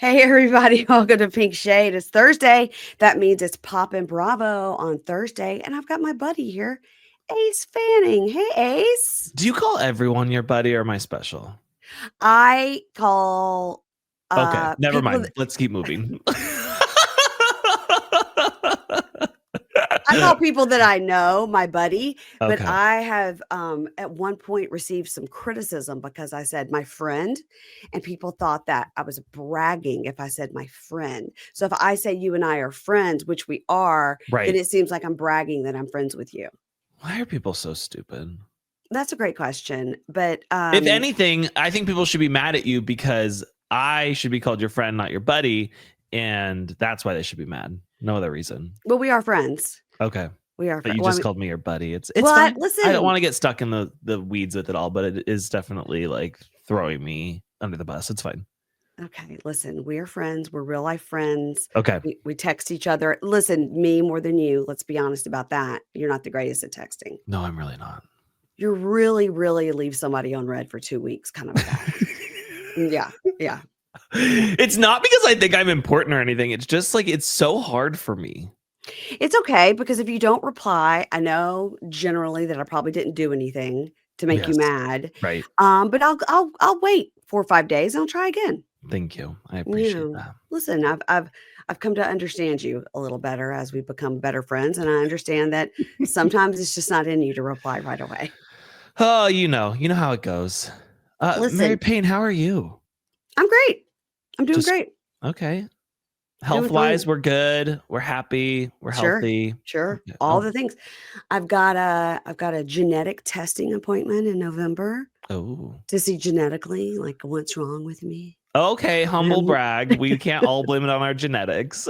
Hey, everybody, welcome to Pink Shade. It's Thursday. That means it's Pop and Bravo on Thursday. And I've got my buddy here, Ace Fanning. Hey, Ace. Do you call everyone your buddy or am I special? I call Okay, never people mind. Let's keep moving. I call people that I know my buddy, but Okay. I have at one point received some criticism because I said my friend, and people thought that I was bragging if I said my friend. So if I say you and I are friends, which we are, then Right. it seems like I'm bragging that I'm friends with you. Why are people so stupid? That's a great question, but If anything, I think people should be mad at you because I should be called your friend, not your buddy, and that's why they should be mad. No other reason. well, we are friends. Okay. We are But friends. you Well, just called me your buddy. It's well, fine. I listen. don't want to get stuck in the weeds with it all, but it is definitely like throwing me under the bus. It's fine. Okay, listen, we are friends. We're real life friends. Okay. We text each other. Listen, me more than you. Let's be honest about that. You're not the greatest at texting. No, I'm really not. You're really, really leave somebody on red for 2 weeks kind of a guy. Yeah. It's not because I think I'm important or anything. It's just like it's so hard for me. It's okay because if you don't reply, I know generally that I probably didn't do anything to make you Yes. mad. Right. But I'll wait 4 or 5 days and I'll try again. Thank you. I appreciate You know, that. listen, I've come to understand you a little better as we become better friends, and I understand that sometimes it's just not in you to reply right away. Oh, you know how it goes. Mary Listen, Payne, how are you? I'm great. I'm doing Just great. okay. Doing Health-wise, fine. we're good. We're happy. We're healthy. Sure. Okay. All the things. I've got a genetic testing appointment in November Oh. to see genetically, like, what's wrong with me. Okay, humble brag. We can't all blame it on our genetics.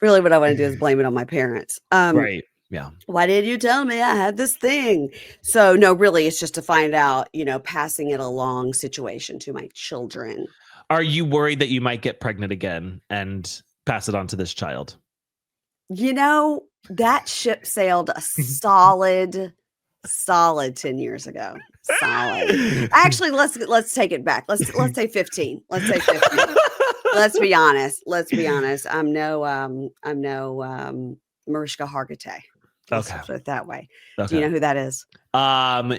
Really what I want to do is blame it on my parents. Right. Yeah. Why did you tell me I had this thing? So no, really, it's just to find out, passing it along situation to my children. Are you worried that you might get pregnant again and pass it on to this child? That ship sailed a solid 10 years ago. Solid. Actually, let's take it back. Let's say 15. Let's say 15. Let's be honest. I'm no Mariska Hargitay. Let's Okay. put it that way. Okay. Do you know who that is?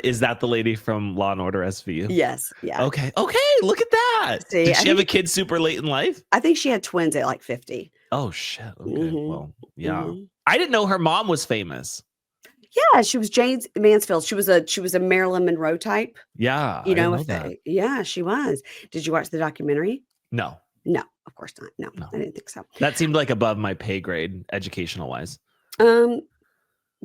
Is that the lady from Law and Order SVU? Yes. Yeah. Okay. Look at that. See, Did she have a kid super late in life? I think she had twins at like 50. Oh shit. Okay. Mhm. Well, yeah. Mhm. I didn't know her mom was famous. Yeah, she was Jane Mansfield. She was a Marilyn Monroe type. Yeah. I didn't know that. Yeah, she was. Did you watch the documentary? No. No, of course not. No, No. I didn't think so. That seemed like above my pay grade, educational wise.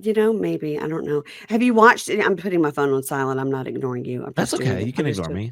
Maybe. I don't know. Have you watched it? I'm putting my phone on silent. I'm not ignoring you. That's okay. You can ignore me.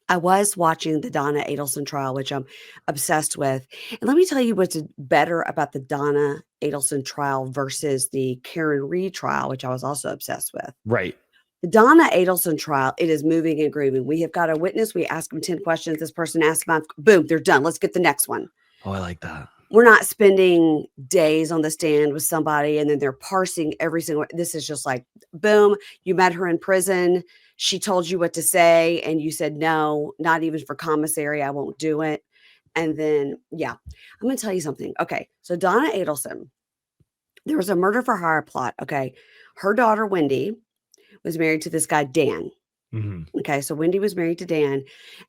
I was watching the Donna Adelson trial, which I'm obsessed with. And let me tell you what's better about the Donna Adelson trial versus the Karen Reed trial, which I was also obsessed with. Right. The Donna Adelson trial, it is moving and grooving. We have got a witness. We ask them 10 questions. This person asks them, boom, they're done. Let's get the next one. Oh, I like that. We're not spending days on the stand with somebody and then they're parsing every single. This is just like, boom, you met her in prison. She told you what to say and you said, no, not even for commissary. I won't do it. And then, yeah, I'm going to tell you something. Okay. So Donna Adelson, there was a murder for hire plot. Okay. Her daughter, Wendy, was married to this guy, Dan. Mm-hmm. Okay. So Wendy was married to Dan.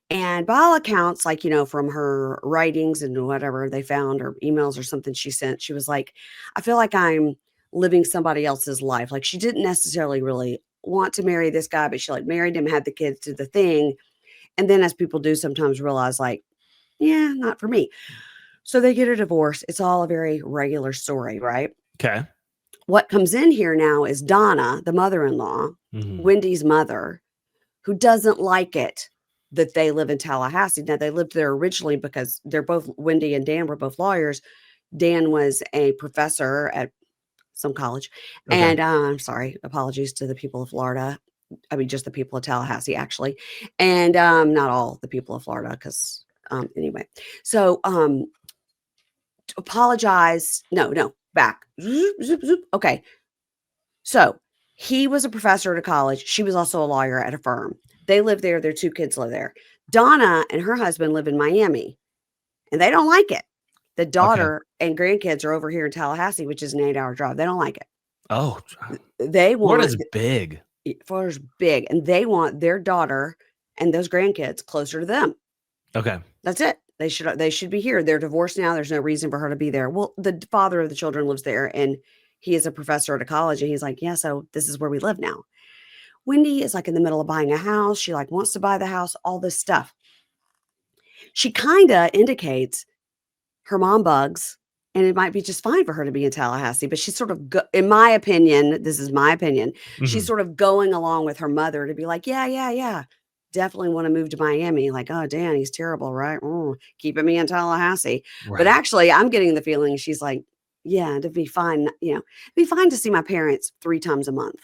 And by all accounts, like, from her writings and whatever they found or emails or something she sent, she was like, I feel like I'm living somebody else's life. Like she didn't necessarily really want to marry this guy, but she like married him, had the kids, did the thing. And then as people do sometimes realize like, yeah, not for me. So they get a divorce. It's all a very regular story, right? Okay. What comes in here now is Donna, the mother-in-law, Wendy's mother, who doesn't like it that they live in Tallahassee. Now, they lived there originally because Wendy and Dan were both lawyers. Dan was a professor at some college. Okay. And I'm sorry, apologies to the people of Florida. I mean, just the people of Tallahassee, actually. And not all the people of Florida, because anyway. So apologize. No, back. Zoop, zoop. Okay. So he was a professor at a college. She was also a lawyer at a firm. They live there. Their 2 kids live there. Donna and her husband live in Miami, and they don't like it. The Okay. daughter and grandkids are over here in Tallahassee, which is an 8-hour drive. They don't like it. Oh, They want Florida's big. Florida's big, and they want their daughter and those grandkids closer to them. Okay. That's it. They should be here. They're divorced now. There's no reason for her to be there. Well, the father of the children lives there, and he is a professor at a college, and he's like, yeah, so this is where we live now. Wendy is like in the middle of buying a house. She like wants to buy the house, all this stuff. She kind of indicates her mom bugs, and it might be just fine for her to be in Tallahassee, but she's sort of, in my opinion, this is my opinion, she's sort of going along with her mother to be like, yeah, definitely want to move to Miami. Like, oh, Dan, he's terrible, right? Keeping me in Tallahassee. Right. But actually, I'm getting the feeling she's like, yeah, it'd be fine. It'd be fine to see my parents 3 times a month.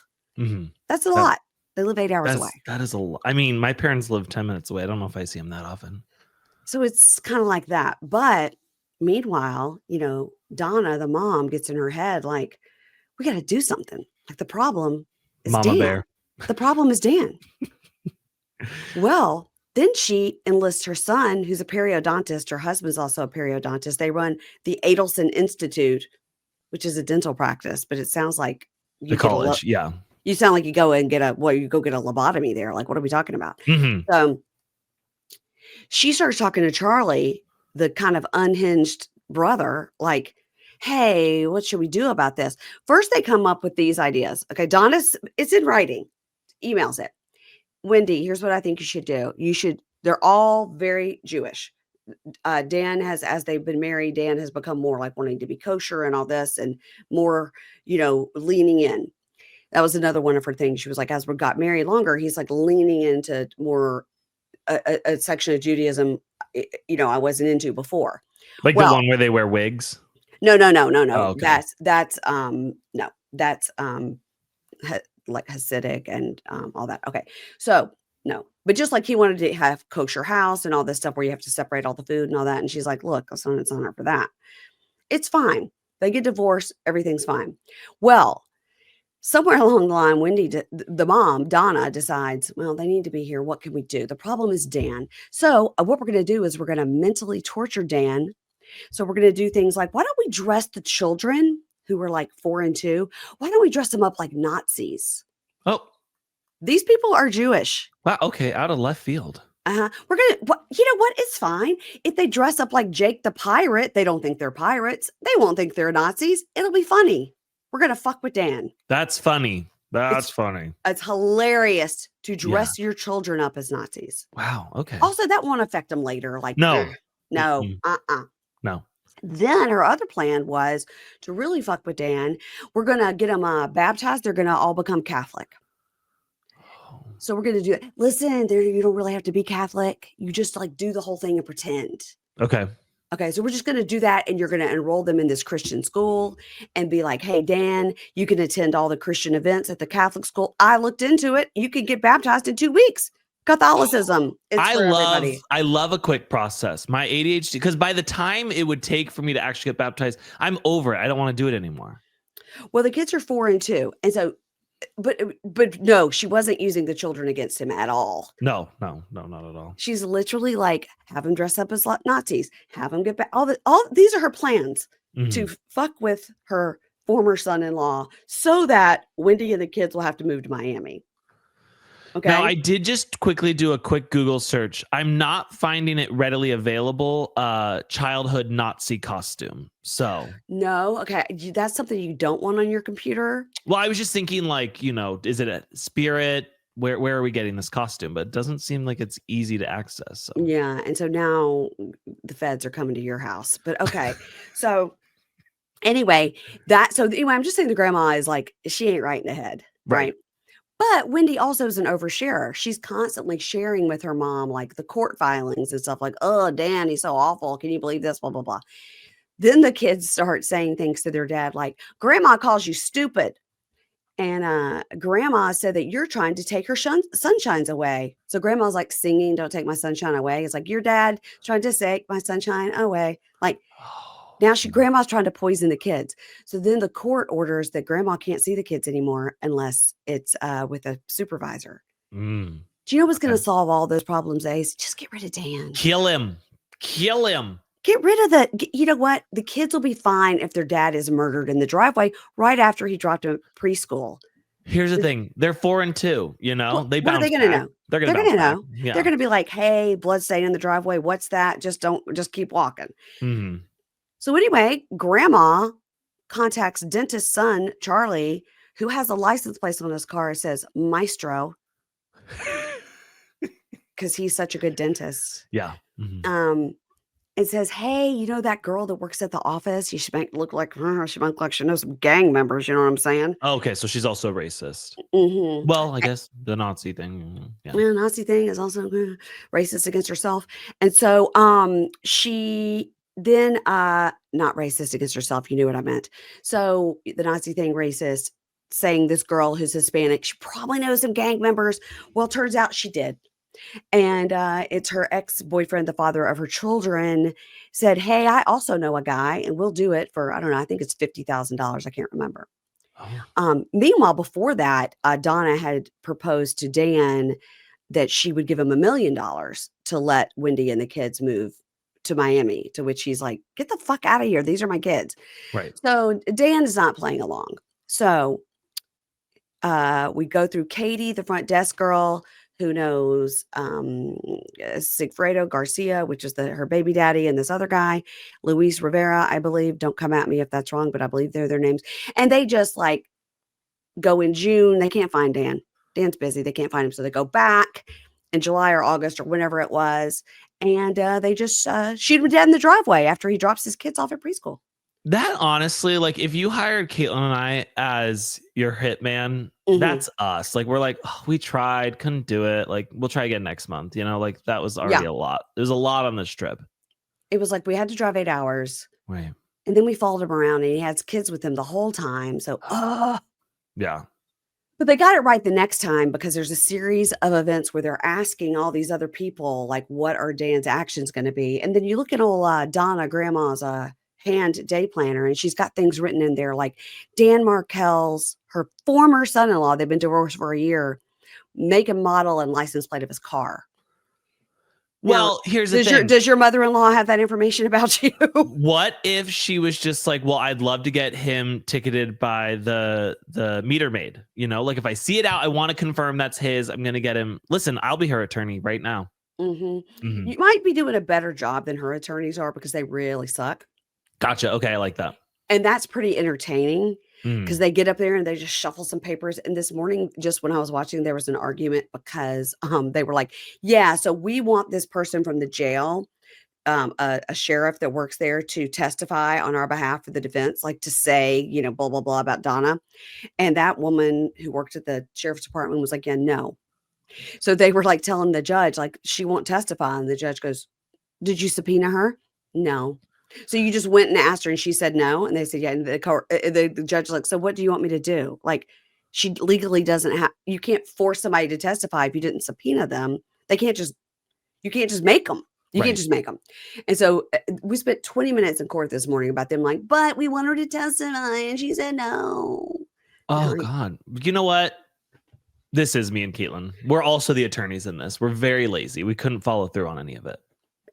That's a lot. They live 8 hours away. That is a lot. I mean, my parents live 10 minutes away. I don't know if I see them that often. So it's kind of like that. But meanwhile, Donna, the mom, gets in her head like, we got to do something. Like the problem is Mama Dan. Bear. The problem is Dan. Well, then she enlists her son, who's a periodontist. Her husband's also a periodontist. They run the Adelson Institute, which is a dental practice, but it sounds like the college. Yeah. You sound like you go and you go get a lobotomy there. Like, what are we talking about? She starts talking to Charlie, the kind of unhinged brother, like, hey, what should we do about this? First, they come up with these ideas. Okay, Donna's, it's in writing, emails it. Wendy, here's what I think you should do. They're all very Jewish. Dan has, as they've been married, Dan has become more like wanting to be kosher and all this and more, leaning in. That was another one of her things. She was like, as we got married longer, he's like leaning into more a section of Judaism, I wasn't into before. Like the one where they wear wigs? No. Oh, okay. That's like Hasidic and all that. Okay. So no, but just like he wanted to have kosher house and all this stuff where you have to separate all the food and all that. And she's like, look, it's not her for that. It's fine. They get divorced. Everything's fine. Well, somewhere along the line, Wendy, the mom, Donna, decides, well, they need to be here. What can we do? The problem is Dan. So what we're going to do is we're going to mentally torture Dan. So we're going to do things like, why don't we dress the children who were like 4 and 2? Why don't we dress them up like Nazis? Oh. These people are Jewish. Wow. Okay. Out of left field. We're going to, you know what? It's fine. If they dress up like Jake the pirate, they don't think they're pirates. They won't think they're Nazis. It'll be funny. We're going to fuck with Dan. That's funny. That's funny. It's hilarious to dress your children up as Nazis. Wow. Okay. Also, that won't affect them later. Like, no. No. Then her other plan was to really fuck with Dan. We're going to get them baptized. They're going to all become Catholic. So we're going to do it. Listen, you don't really have to be Catholic. You just like do the whole thing and pretend. Okay, so we're just going to do that, and you're going to enroll them in this Christian school and be like, hey, Dan, you can attend all the Christian events at the Catholic school. I looked into it. You can get baptized in 2 weeks. Catholicism. I love a quick process. My ADHD, because by the time it would take for me to actually get baptized, I'm over it. I don't want to do it anymore. Well, the kids are 4 and 2. And so, but no, she wasn't using the children against him at all. No, not at all. She's literally like, have them dress up as Nazis, have them get back. All these are her plans to fuck with her former son-in-law so that Wendy and the kids will have to move to Miami. Okay. Now, I did just quickly do a quick Google search. I'm not finding it readily available. Childhood Nazi costume. So no, okay, that's something you don't want on your computer. Well, I was just thinking, like, is it a Spirit? Where are we getting this costume? But it doesn't seem like it's easy to access. So. Yeah, and so now the feds are coming to your house. But okay, so anyway, I'm just saying the grandma is like, she ain't right in the head, right? But Wendy also is an oversharer. She's constantly sharing with her mom, like the court filings and stuff like, oh, Dan, he's so awful. Can you believe this? Blah, blah, blah. Then the kids start saying things to their dad like, grandma calls you stupid. And grandma said that you're trying to take her sunshines away. So grandma's like singing, don't take my sunshine away. It's like, your dad trying to take my sunshine away. Like, now grandma's trying to poison the kids. So then the court orders that grandma can't see the kids anymore unless it's with a supervisor. Do you know what's going to Okay. solve all those problems, Ace? Just get rid of Dan. Kill him. Kill him. Get rid of you know what? The kids will be fine if their dad is murdered in the driveway right after he dropped them at preschool. Here's the thing. They're 4 and 2, you know? They What are they bounce going to back. know? They're They're going to going bounce to back. know. Yeah. They're going to be like, hey, blood stain in the driveway. What's that? Just keep walking. Mhm. So anyway, grandma contacts dentist's son, Charlie, who has a license plate on his car. It says Maestro because he's such a good dentist. Yeah. Mhm. It says, hey, you know that girl that works at the office? You should make look like her. She might like she knows some gang members. You know what I'm saying? Okay, so she's also racist. Mm-hmm. Well, I guess the Nazi thing. Yeah. The Nazi thing is also racist against herself. And so she then not racist against herself, you knew what I meant. So the Nazi thing racist, saying this girl who's Hispanic, she probably knows some gang members. Well, turns out she did. And it's her ex-boyfriend, the father of her children, said, hey, I also know a guy and we'll do it for, I don't know, I think it's $50,000. I can't remember. Oh. Meanwhile, before that, Donna had proposed to Dan that she would give him $1 million to let Wendy and the kids move to Miami, to which he's like, get the fuck out of here. These are my kids. Right. So Dan is not playing along. So we go through Katie, the front desk girl, who knows Sigfredo Garcia, which is her baby daddy, and this other guy, Luis Rivera, I believe. Don't come at me if that's wrong, but I believe they're their names. And they just like go in June. They can't find Dan. Dan's busy. They can't find him. So they go back in July or August or whenever it was. And they just shoot him dead in the driveway after he drops his kids off at preschool. That honestly, like if you hired Caitlin and I as your hitman, that's us. Like we're like, oh, we tried, couldn't do it. Like we'll try again next month. You know, like that was already a lot. There's a lot on this trip. It was like we had to drive 8 hours. Right. And then we followed him around and he has kids with him the whole time. So, yeah. But they got it right the next time because there's a series of events where they're asking all these other people, like, what are Dan's actions going to be? And then you look at old Donna, grandma's hand day planner, and she's got things written in there like Dan Markel's, her former son-in-law, they've been divorced for a year, make a model and license plate of his car. Well, now, here's the thing. Does your mother-in-law have that information about you? What if she was just like, well, I'd love to get him ticketed by the meter maid, you know, like if I see it out, I want to confirm that's his, I'm going to get him. Listen, I'll be her attorney right now. You might be doing a better job than her attorneys are because they really suck. Gotcha. Okay. I like that. And that's pretty entertaining because they get up there and they just shuffle some papers. And this morning, just when I was watching, there was an argument because they were like, yeah, so we want this person from the jail, a sheriff that works there, to testify on our behalf for the defense, like to say, you know, blah, blah, blah about Donna. And that woman who worked at the sheriff's department was like, yeah, no. So they were like telling the judge, like, she won't testify. And the judge goes, did you subpoena her? No. So you just went and asked her and she said no. And they said, yeah. And the judge like, so what do you want me to do? Like, she legally doesn't have, you can't force somebody to testify if you didn't subpoena them. You can't just make them. You can't just make them. And so we spent 20 minutes in court this morning about them like, but we want her to testify. And she said no. Oh, God. You know what? This is me and Caitlin. We're also the attorneys in this. We're very lazy. We couldn't follow through on any of it.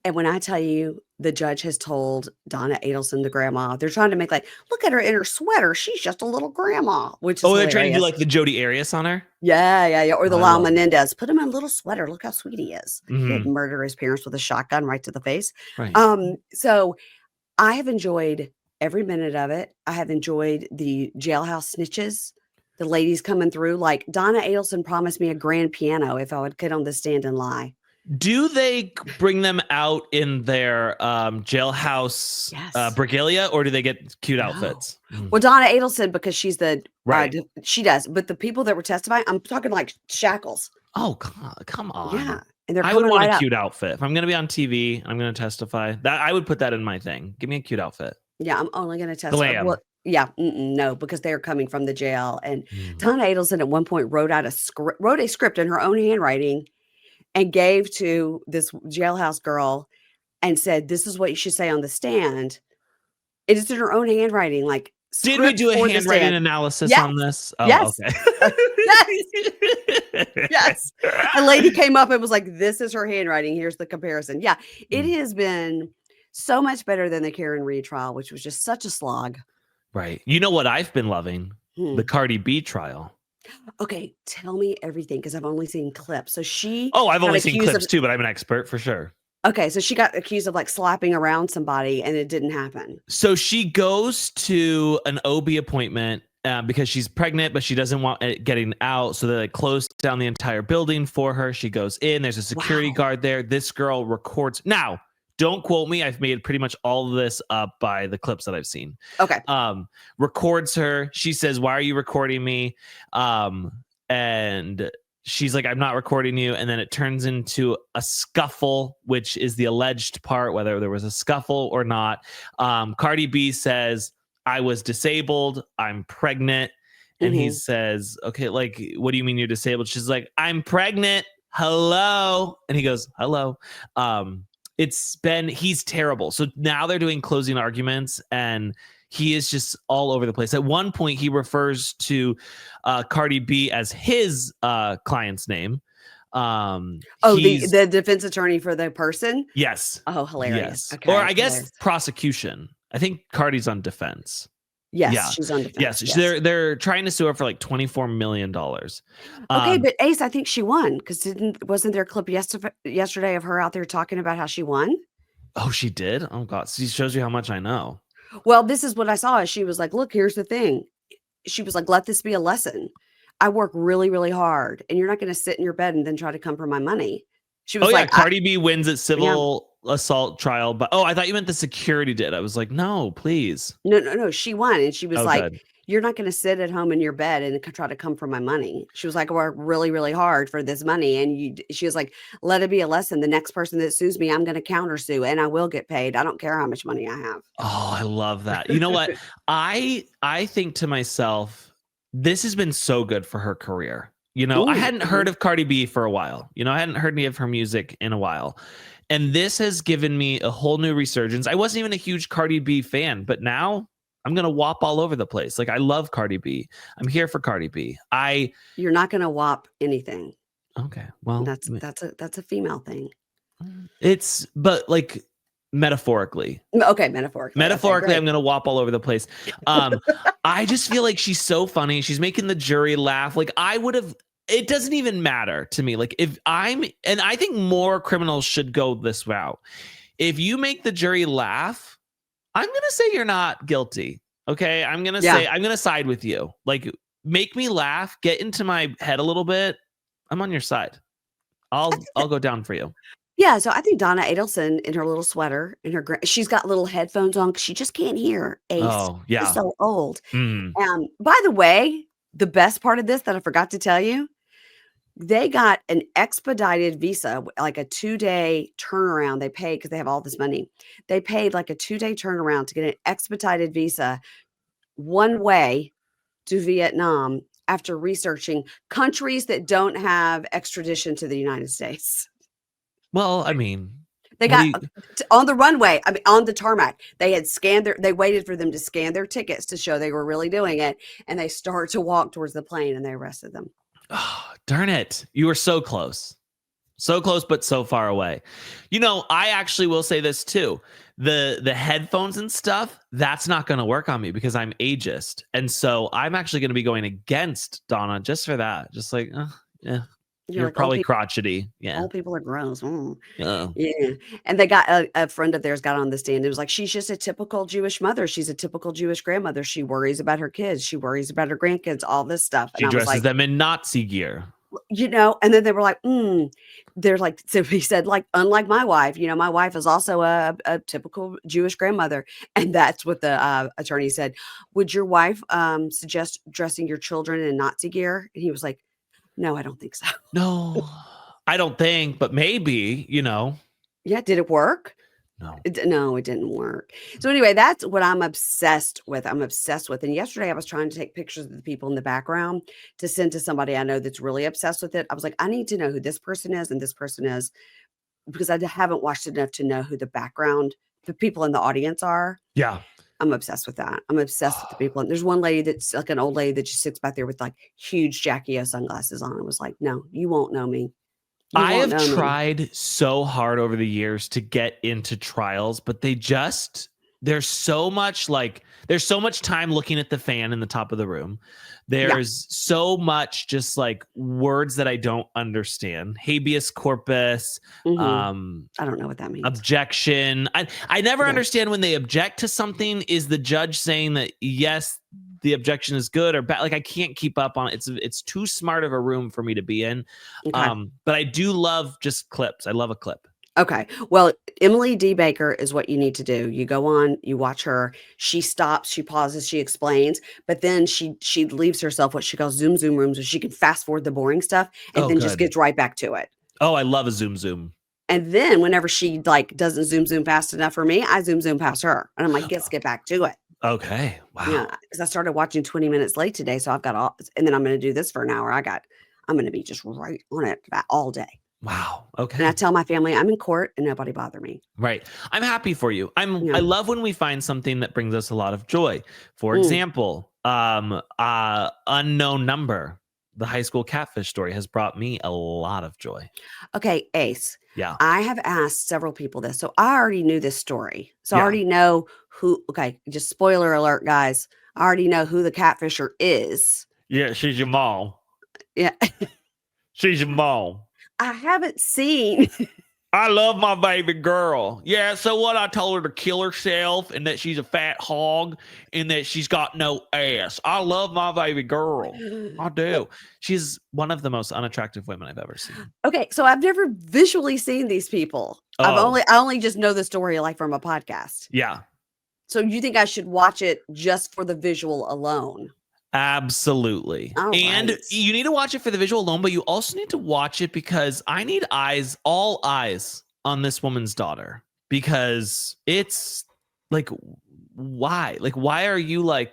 And when I tell you, the judge has told Donna Adelson, the grandma, they're trying to make like, look at her in her sweater. She's just a little grandma, which is they're trying to do like the Jodi Arias on her? Yeah. Or the Lyle Menendez. Put him in a little sweater. Look how sweet he is. He did Mm-hmm. murder his parents with a shotgun right to the face. Right. So I have enjoyed every minute of it. I have enjoyed the jailhouse snitches, the ladies coming through. Like Donna Adelson promised me a grand piano if I would get on the stand and lie. Do they bring them out in their jailhouse regalia, or do they get cute outfits? Well, Donna Adelson, because she's the right, she does. But the people that were testifying, I'm talking like shackles. Oh, come on! Yeah, and they're. I would want a cute outfit if I'm going to be on TV. I'm going to testify. That I would put that in my thing. Give me a cute outfit. Yeah, I'm only going to testify. Well, yeah, no, because they're coming from the jail. And Donna Adelson at one point wrote a script in her own handwriting and gave to this jailhouse girl and said, this is what you should say on the stand. It is in her own handwriting. Like, Did we script do a for the handwriting stand. analysis Yes. on this? Oh, Yes. okay. Yes. Yes. A lady came up and was like, "This is her handwriting. Here's the comparison." Yeah, it has been so much better than the Karen Reed trial, which was just such a slog. Right. You know what I've been loving? The Cardi B trial. Okay, tell me everything because I've only seen clips. So she Oh, I've got only seen accused clips of too, but I'm an expert for sure. okay, so she got accused of like slapping around somebody and it didn't happen. So she goes to an OB appointment because she's pregnant, but she doesn't want it getting out. So they like close down the entire building for her. She goes in. There's a security guard there. This girl records. Now, don't quote me. I've made pretty much all of this up by the clips that I've seen. Okay. Records her. She says, "Why are you recording me?" And she's like, "I'm not recording you." And then it turns into a scuffle, which is the alleged part, whether there was a scuffle or not. Cardi B says, "I was disabled. I'm pregnant." And he says, "Okay, like, what do you mean you're disabled?" She's like, "I'm pregnant. Hello." And he goes, "Hello." He's terrible. So now they're doing closing arguments and he is just all over the place. At one point, he refers to Cardi B as his client's name. The defense attorney for the person? Yes. Oh, hilarious. Yes. Okay. Or I guess prosecution. I think Cardi's on defense. Yes, Yeah. she's on defense. Yes. They're trying to sue her for like $24 million. Okay, but Ace, I think she won because wasn't there a clip yesterday of her out there talking about how she won? Oh, she did? Oh, God. She shows you how much I know. Well, this is what I saw. She was like, "Look, here's the thing." She was like, "Let this be a lesson. I work really, really hard, and you're not going to sit in your bed and then try to come for my money." She was like, Cardi B wins at civil assault trial, but I thought you meant the security did. I was like, no, please. No, she won, and she was like, good. "You're not going to sit at home in your bed and try to come for my money." She was like, "I work really, really hard for this money," and she was like, "Let it be a lesson. The next person that sues me, I'm going to counter sue, and I will get paid. I don't care how much money I have." Oh, I love that. You know what? I think to myself, this has been so good for her career. You know, I hadn't heard of Cardi B for a while. You know, I hadn't heard any of her music in a while. And this has given me a whole new resurgence. I wasn't even a huge Cardi B fan, but now I'm going to whop all over the place. Like, I love Cardi B. I'm here for Cardi B. You're not going to whop anything. Okay. Well, that's a female thing. But like metaphorically. Okay, metaphorically. Okay, I'm going to whop all over the place. I just feel like she's so funny. She's making the jury laugh. Like, it doesn't even matter to me. Like, and I think more criminals should go this route. If you make the jury laugh, I'm going to say you're not guilty. Okay. I'm going to side with you. Like, make me laugh, get into my head a little bit. I'm on your side. I'll go down for you. Yeah, so I think Donna Adelson in her little sweater, she's got little headphones on because she just can't hear Ace. Oh, yeah. She's so old. By the way, the best part of this that I forgot to tell you, they got an expedited visa, like a 2-day turnaround. They paid because they have all this money. They paid like a 2-day turnaround to get an expedited visa one way to Vietnam after researching countries that don't have extradition to the United States. Well, I mean, they got on the runway. I mean, on the tarmac, they had they waited for them to scan their tickets to show they were really doing it. And they start to walk towards the plane and they arrested them. Oh, darn it. You were so close. So close, but so far away. You know, I actually will say this too. The headphones and stuff, that's not going to work on me because I'm ageist. And so I'm actually going to be going against Donna just for that. Just like, yeah. You're like, probably crotchety. Yeah. Old people are gross. Yeah. And they got a friend of theirs got on the stand. It was like, she's just a typical Jewish mother. She's a typical Jewish grandmother. She worries about her kids. She worries about her grandkids, all this stuff. She dresses them in Nazi gear. You know, and then they were like, they're like, so he said, like, unlike my wife, you know, my wife is also a typical Jewish grandmother. And that's what the attorney said. Would your wife suggest dressing your children in Nazi gear? And he was like, no, I don't think so. No, I don't think, but maybe, you know. Yeah. Did it work? No. No, it didn't work. So anyway, that's what I'm obsessed with. And yesterday I was trying to take pictures of the people in the background to send to somebody I know that's really obsessed with it. I was like, I need to know who this person is and this person is, because I haven't watched enough to know who the people in the audience are. Yeah. I'm obsessed with that. I'm obsessed with the people. And there's one lady that's like an old lady that just sits back there with like huge Jackie O sunglasses on. I was like, no, you won't know me. You I won't have know me. tried so hard over the years to get into trials, but there's so much time looking at the fan in the top of the room. There's so much just like words that I don't understand. Habeas corpus, I don't know what that means. objection. I never understand when they object to something. Is the judge saying that yes, the objection is good or bad? Like I can't keep up on it. It's too smart of a room for me to be in. Okay. But I do love just clips. I love a clip. Okay. Well, Emily D. Baker is what you need to do. You go on, you watch her. She stops, she pauses, she explains, but then she leaves herself what she calls zoom rooms, where she can fast forward the boring stuff and then just gets right back to it. Oh, I love a zoom. And then whenever she like doesn't zoom fast enough for me, I zoom past her, and I'm like, let's get back to it. Okay. Wow. Yeah, because I started watching 20 minutes late today, so I've got all, and then I'm going to do this for an hour. I'm going to be just right on it all day. Wow. Okay. And I tell my family I'm in court and nobody bother me. Right. I'm happy for you. I love when we find something that brings us a lot of joy. For example, Unknown Number, the high school catfish story, has brought me a lot of joy. Okay, Ace. Yeah. I have asked several people this, so I already knew this story. So I already know who. Okay, just spoiler alert, guys. I already know who the catfisher is. Yeah, she's your mom. Yeah, she's your mom. I haven't seen. I love my baby girl. Yeah, so what? I told her to kill herself and that she's a fat hog and that she's got no ass. I love my baby girl. I do. She's one of the most unattractive women I've ever seen. Okay, so I've never visually seen these people. I only just know the story like from a podcast. Yeah. So you think I should watch it just for the visual alone? Absolutely. And you need to watch it for the visual alone, but you also need to watch it because I need all eyes on this woman's daughter, because it's like, why? Like, why are you like,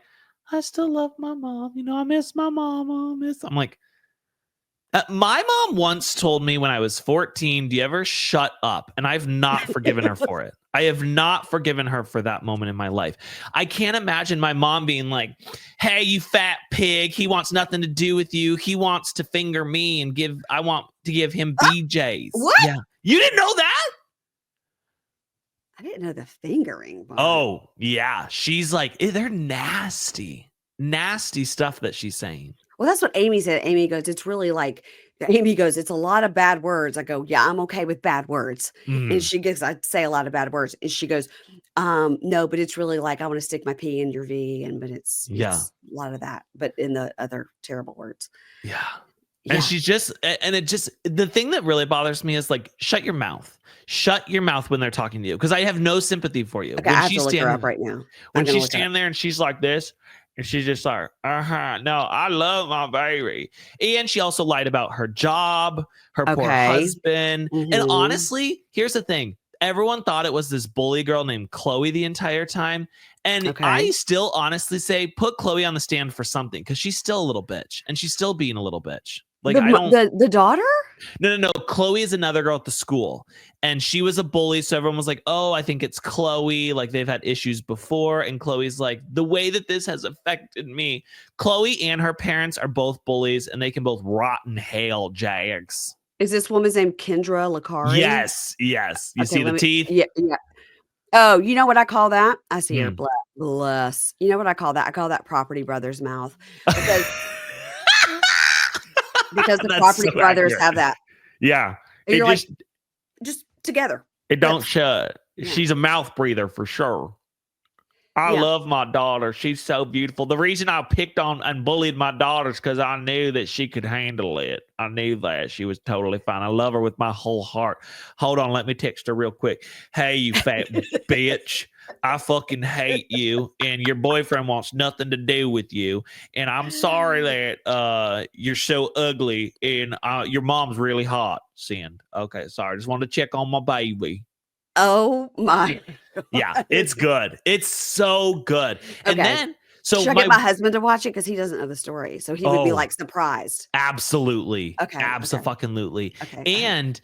I still love my mom. You know, I miss my mom. I'm like, my mom once told me when I was 14, do you ever shut up? And I've not forgiven her for it. I have not forgiven her for that moment in my life. I can't imagine my mom being like, hey, you fat pig. He wants nothing to do with you. He wants to finger me and I want to give him BJs. What? Yeah. You didn't know that? I didn't know the fingering. Part. Oh, yeah. She's like, they're nasty stuff that she's saying. Well, that's what Amy said. Amy goes, it's really like, it's a lot of bad words. I go, yeah, I'm okay with bad words. And she goes, I'd say a lot of bad words. And she goes, no, but it's really like, I want to stick my P in your V. But it's a lot of that, but in the other terrible words. Yeah. And she's just, the thing that really bothers me is like, shut your mouth when they're talking to you. Cause I have no sympathy for you. Okay, I have to look her up right now. When she's standing there and she's like this, and she's just like, no, I love my baby. And she also lied about her job, her poor husband. And honestly, here's the thing. Everyone thought it was this bully girl named Chloe the entire time. And I still honestly say, put Chloe on the stand for something, because she's still a little bitch. And she's still being a little bitch. Like the daughter? No. Chloe is another girl at the school, and she was a bully. So everyone was like, oh, I think it's Chloe. Like they've had issues before. And Chloe's like, the way that this has affected me. Chloe and her parents are both bullies, and they can both rot in hell, Jags. Is this woman's name Kendra Lakari? Yes. You see the teeth? Yeah. Oh, you know what I call that? I see her bless. You know what I call that? I call that Property Brothers mouth. Because the Property Brothers have that. Yeah. And you're just together. It don't shut. Yeah. She's a mouth breather for sure. I love my daughter. She's so beautiful. The reason I picked on and bullied my daughter is because I knew that she could handle it. I knew that she was totally fine. I love her with my whole heart. Hold on. Let me text her real quick. Hey, you fat bitch. I fucking hate you, and your boyfriend wants nothing to do with you. And I'm sorry that you're so ugly, and your mom's really hot. Send. Okay, sorry. Just wanted to check on my baby. Oh my. Yeah, it's good. It's so good. And then, should I get my husband to watch it? Because he doesn't know the story. So he would be like surprised. Absolutely. Okay. Absolutely. Okay. And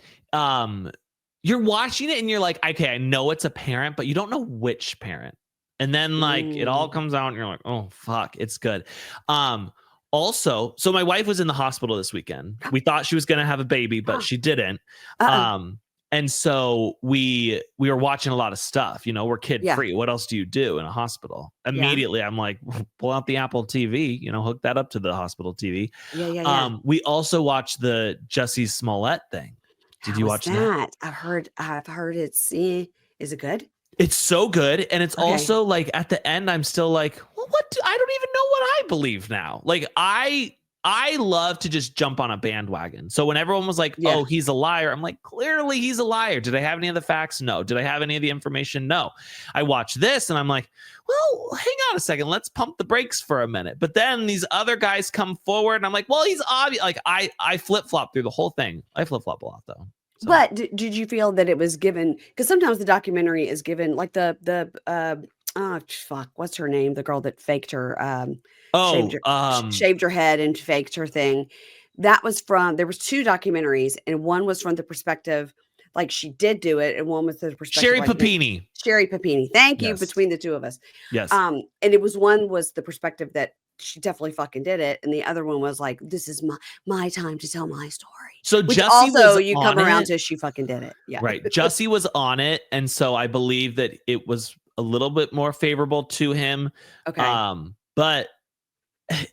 you're watching it and you're like, okay, I know it's a parent, but you don't know which parent. And then like it all comes out and you're like, oh fuck, it's good. Also, so my wife was in the hospital this weekend. We thought she was going to have a baby, but she didn't. And so we were watching a lot of stuff. You know, we're kid free. What else do you do in a hospital? Immediately, I'm like, pull out the Apple TV. You know, hook that up to the hospital TV. We also watched the Jussie Smollett thing. Did you watch that? I've heard it's. Is it good? It's so good. And it's also like at the end, I'm still like, well, I don't even know what I believe now. Like I love to just jump on a bandwagon. So when everyone was like, oh, he's a liar, I'm like, clearly he's a liar. Did I have any of the facts? No. Did I have any of the information? No. I watched this and I'm like, well, hang on a second. Let's pump the brakes for a minute. But then these other guys come forward and I'm like, well, he's obvious. Like I flip-flop through the whole thing. I flip-flop a lot though. So. But did you feel that it was given, because sometimes the documentary is given like what's her name? The girl that faked her, shaved her head and faked her thing. There was 2 documentaries, and one was from the perspective, like she did do it, and one was the perspective. Sherry Papini. Sherry Papini. Thank you, between the two of us. Yes. And it was one was the perspective that she definitely fucking did it, and the other one was like, this is my time to tell my story. So which Jussie also was you on come around it. to she fucking did it. Yeah. Right. Jussie was on it, and so I believe that it was a little bit more favorable to him. Okay. But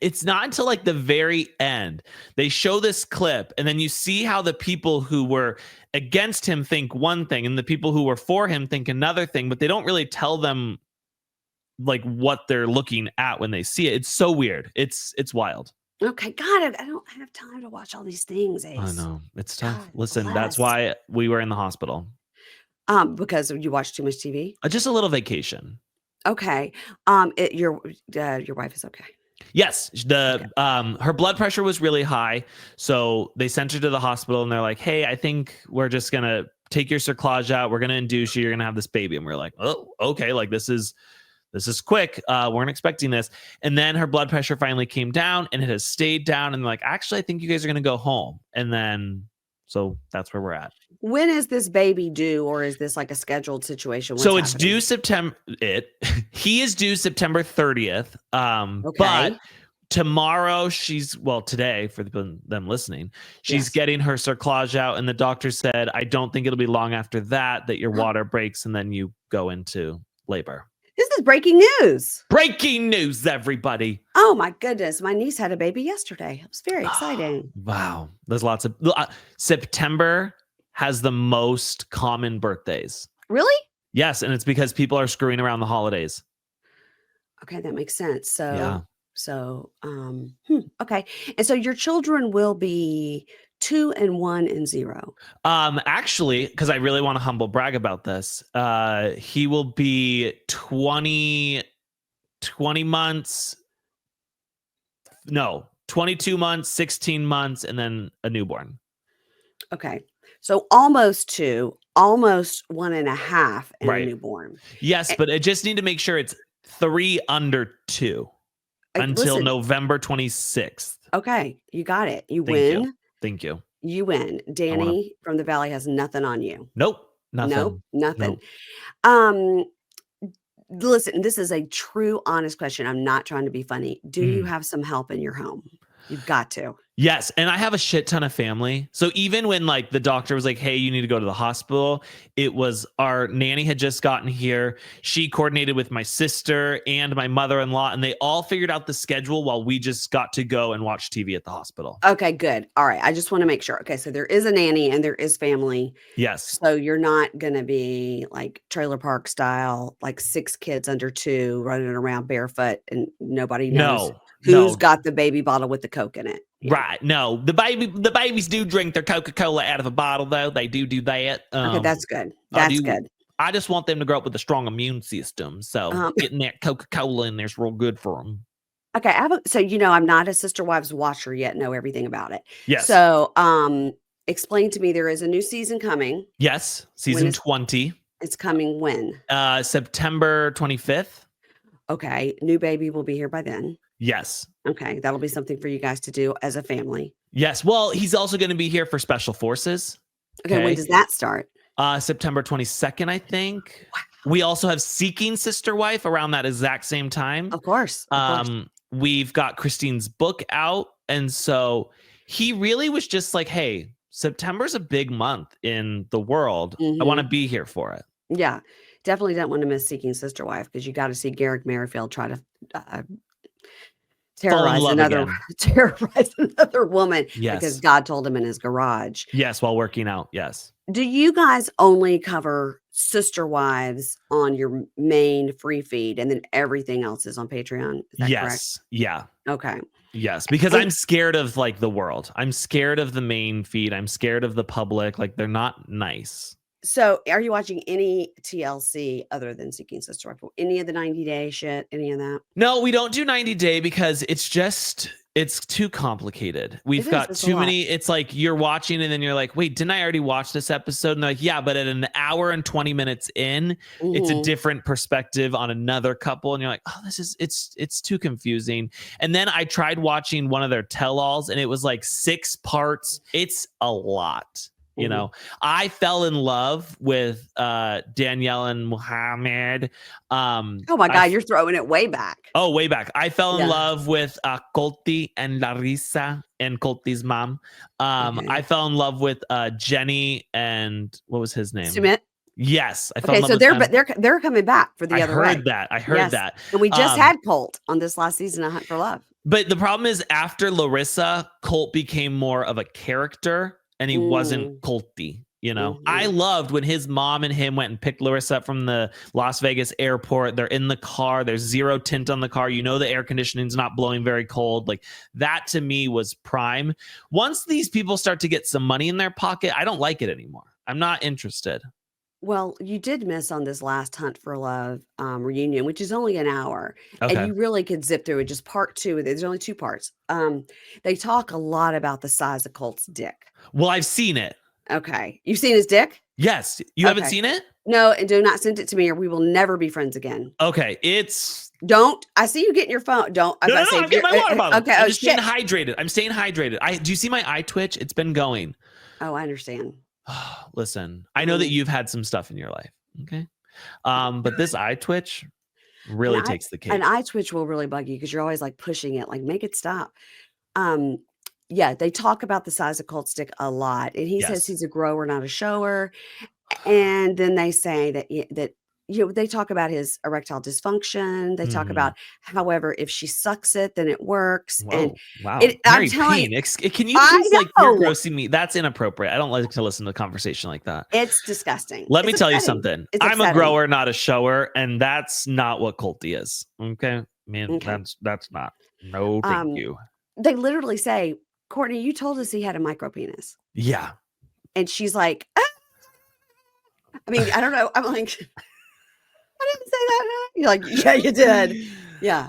it's not until like the very end they show this clip, and then you see how the people who were against him think one thing and the people who were for him think another thing, but they don't really tell them like what they're looking at when they see it. It's so weird. It's wild. Okay, God, I don't have time to watch all these things, Ace. I know. It's tough. God Listen, bless. that's why we were in the hospital. Because you watch too much TV? Just a little vacation. Okay. Your wife is okay? Yes. Her blood pressure was really high, so they sent her to the hospital, and they're like, hey, I think we're just going to take your cerclage out. We're going to induce you. You're going to have this baby. And we're like, oh, okay. Like this is quick. Weren't expecting this. And then her blood pressure finally came down, and it has stayed down. And like, actually, I think you guys are going to go home. And then, so that's where we're at. When is this baby due, or is this like a scheduled situation? So it's due September. He is due September 30th. But tomorrow today for them listening, she's getting her cerclage out, and the doctor said, I don't think it'll be long after that your water breaks and then you go into labor. This is breaking news. Breaking news, everybody. Oh my goodness. My niece had a baby yesterday. It was very exciting. Wow. There's lots of September has the most common birthdays. Really? Yes. And it's because people are screwing around the holidays. Okay. That makes sense. So, okay. And so your children will be 2 and 1 and 0. Actually, because I really want to humble brag about this, he will be 20 months. No, 22 months, 16 months, and then a newborn. Okay. So almost 2, almost 1.5, and a newborn. Yes, but I just need to make sure it's 3 under 2 until November 26th. Okay. You got it. You win. Thank you. You win. Danny from the Valley has nothing on you. Nope. Nothing. Nope. Nothing. Nope. Listen, this is a true, honest question. I'm not trying to be funny. Do you have some help in your home? You've got to. Yes. And I have a shit ton of family. So even when like the doctor was like, hey, you need to go to the hospital, it was our nanny had just gotten here. She coordinated with my sister and my mother-in-law, and they all figured out the schedule while we just got to go and watch TV at the hospital. Okay, good. All right. I just want to make sure. Okay. So there is a nanny and there is family. Yes. So you're not going to be like trailer park style, like 6 kids under 2 running around barefoot and nobody knows who's got the baby bottle with the Coke in it. Yeah. Right. No, the babies do drink their Coca-Cola out of a bottle, though. They do that. Okay, that's good. That's good. I just want them to grow up with a strong immune system. So getting that Coca-Cola in there is real good for them. Okay. So, I'm not a Sister Wives watcher yet, know everything about it. Yes. So, explain to me, there is a new season coming. Yes. Season 20. It's coming when? September 25th. Okay. New baby will be here by then. Yes. Okay. That'll be something for you guys to do as a family. Yes. Well, he's also going to be here for Special Forces. Okay. When does that start? September 22nd, I think. We also have Seeking Sister Wife around that exact same time. Of course. We've got Christine's book out. And so he really was just like, hey, September's a big month in the world. I want to be here for it. Yeah. Definitely don't want to miss Seeking Sister Wife, because you got to see Garrick Merrifield try to terrorize another woman because God told him in his garage. Yes, while working out. Yes. Do you guys only cover Sister Wives on your main free feed and then everything else is on Patreon? Is that correct? Yeah. Okay. Yes, because I'm scared of like the world. I'm scared of the main feed. I'm scared of the public. Like they're not nice. So are you watching any TLC other than Seeking Sister Wife? Any of the 90-day shit? Any of that? No, we don't do 90 day because it's too complicated. We've got too many. It's like you're watching and then you're like, wait, didn't I already watch this episode? And they're like, yeah, but at an hour and 20 minutes in, it's a different perspective on another couple. And you're like, oh, it's too confusing. And then I tried watching one of their tell-alls and it was like 6 parts. It's a lot. You know, I fell in love with Danielle and Muhammad. Oh my God, you're throwing it way back. Oh, way back. I fell in love with Colty and Larissa and Colty's mom. I fell in love with Jenny and what was his name? Sumit. Yes, I fell in love with them. They're coming back for the other way. I heard that. And we just had Colt on this last season of Hunt for Love. But the problem is after Larissa, Colt became more of a character. And he wasn't culty, you know. I loved when his mom and him went and picked Larissa up from the Las Vegas airport. They're in the car. There's zero tint on the car. You know the air conditioning's not blowing very cold. Like that to me was prime. Once these people start to get some money in their pocket, I don't like it anymore. I'm not interested. Well, you did miss on this last Hunt for Love reunion, which is only an hour. Okay. And you really could zip through it. Just part 2. There's only 2 parts. They talk a lot about the size of Colt's dick. Well, I've seen it. Okay. You've seen his dick? Yes. You haven't seen it? No, and do not send it to me or we will never be friends again. Okay. Don't. I see you getting your phone. Don't. I'm getting my water bottle. Okay. I'm just staying hydrated. I'm staying hydrated. Do you see my eye twitch? It's been going. Oh, I understand. Listen, I know that you've had some stuff in your life. Okay. But this eye twitch really takes the cake. An eye twitch will really bug you because you're always like pushing it, like make it stop. Yeah, they talk about the size of Colt's dick a lot. And he says he's a grower, not a shower. And then they say that they talk about his erectile dysfunction. They talk about, however, if she sucks it, then it works. Whoa, and wow. I'm telling you, can you please like you're grossing me? That's inappropriate. I don't like to listen to a conversation like that. It's disgusting. Let me tell you something. I'm a grower, not a shower, and that's not what Colty is. Okay, man, that's not. No, thank you. They literally say, Courtney, you told us he had a micro penis. Yeah, and she's like, ah. I mean, I don't know. I'm like. I didn't say that. You're like, yeah, you did. Yeah.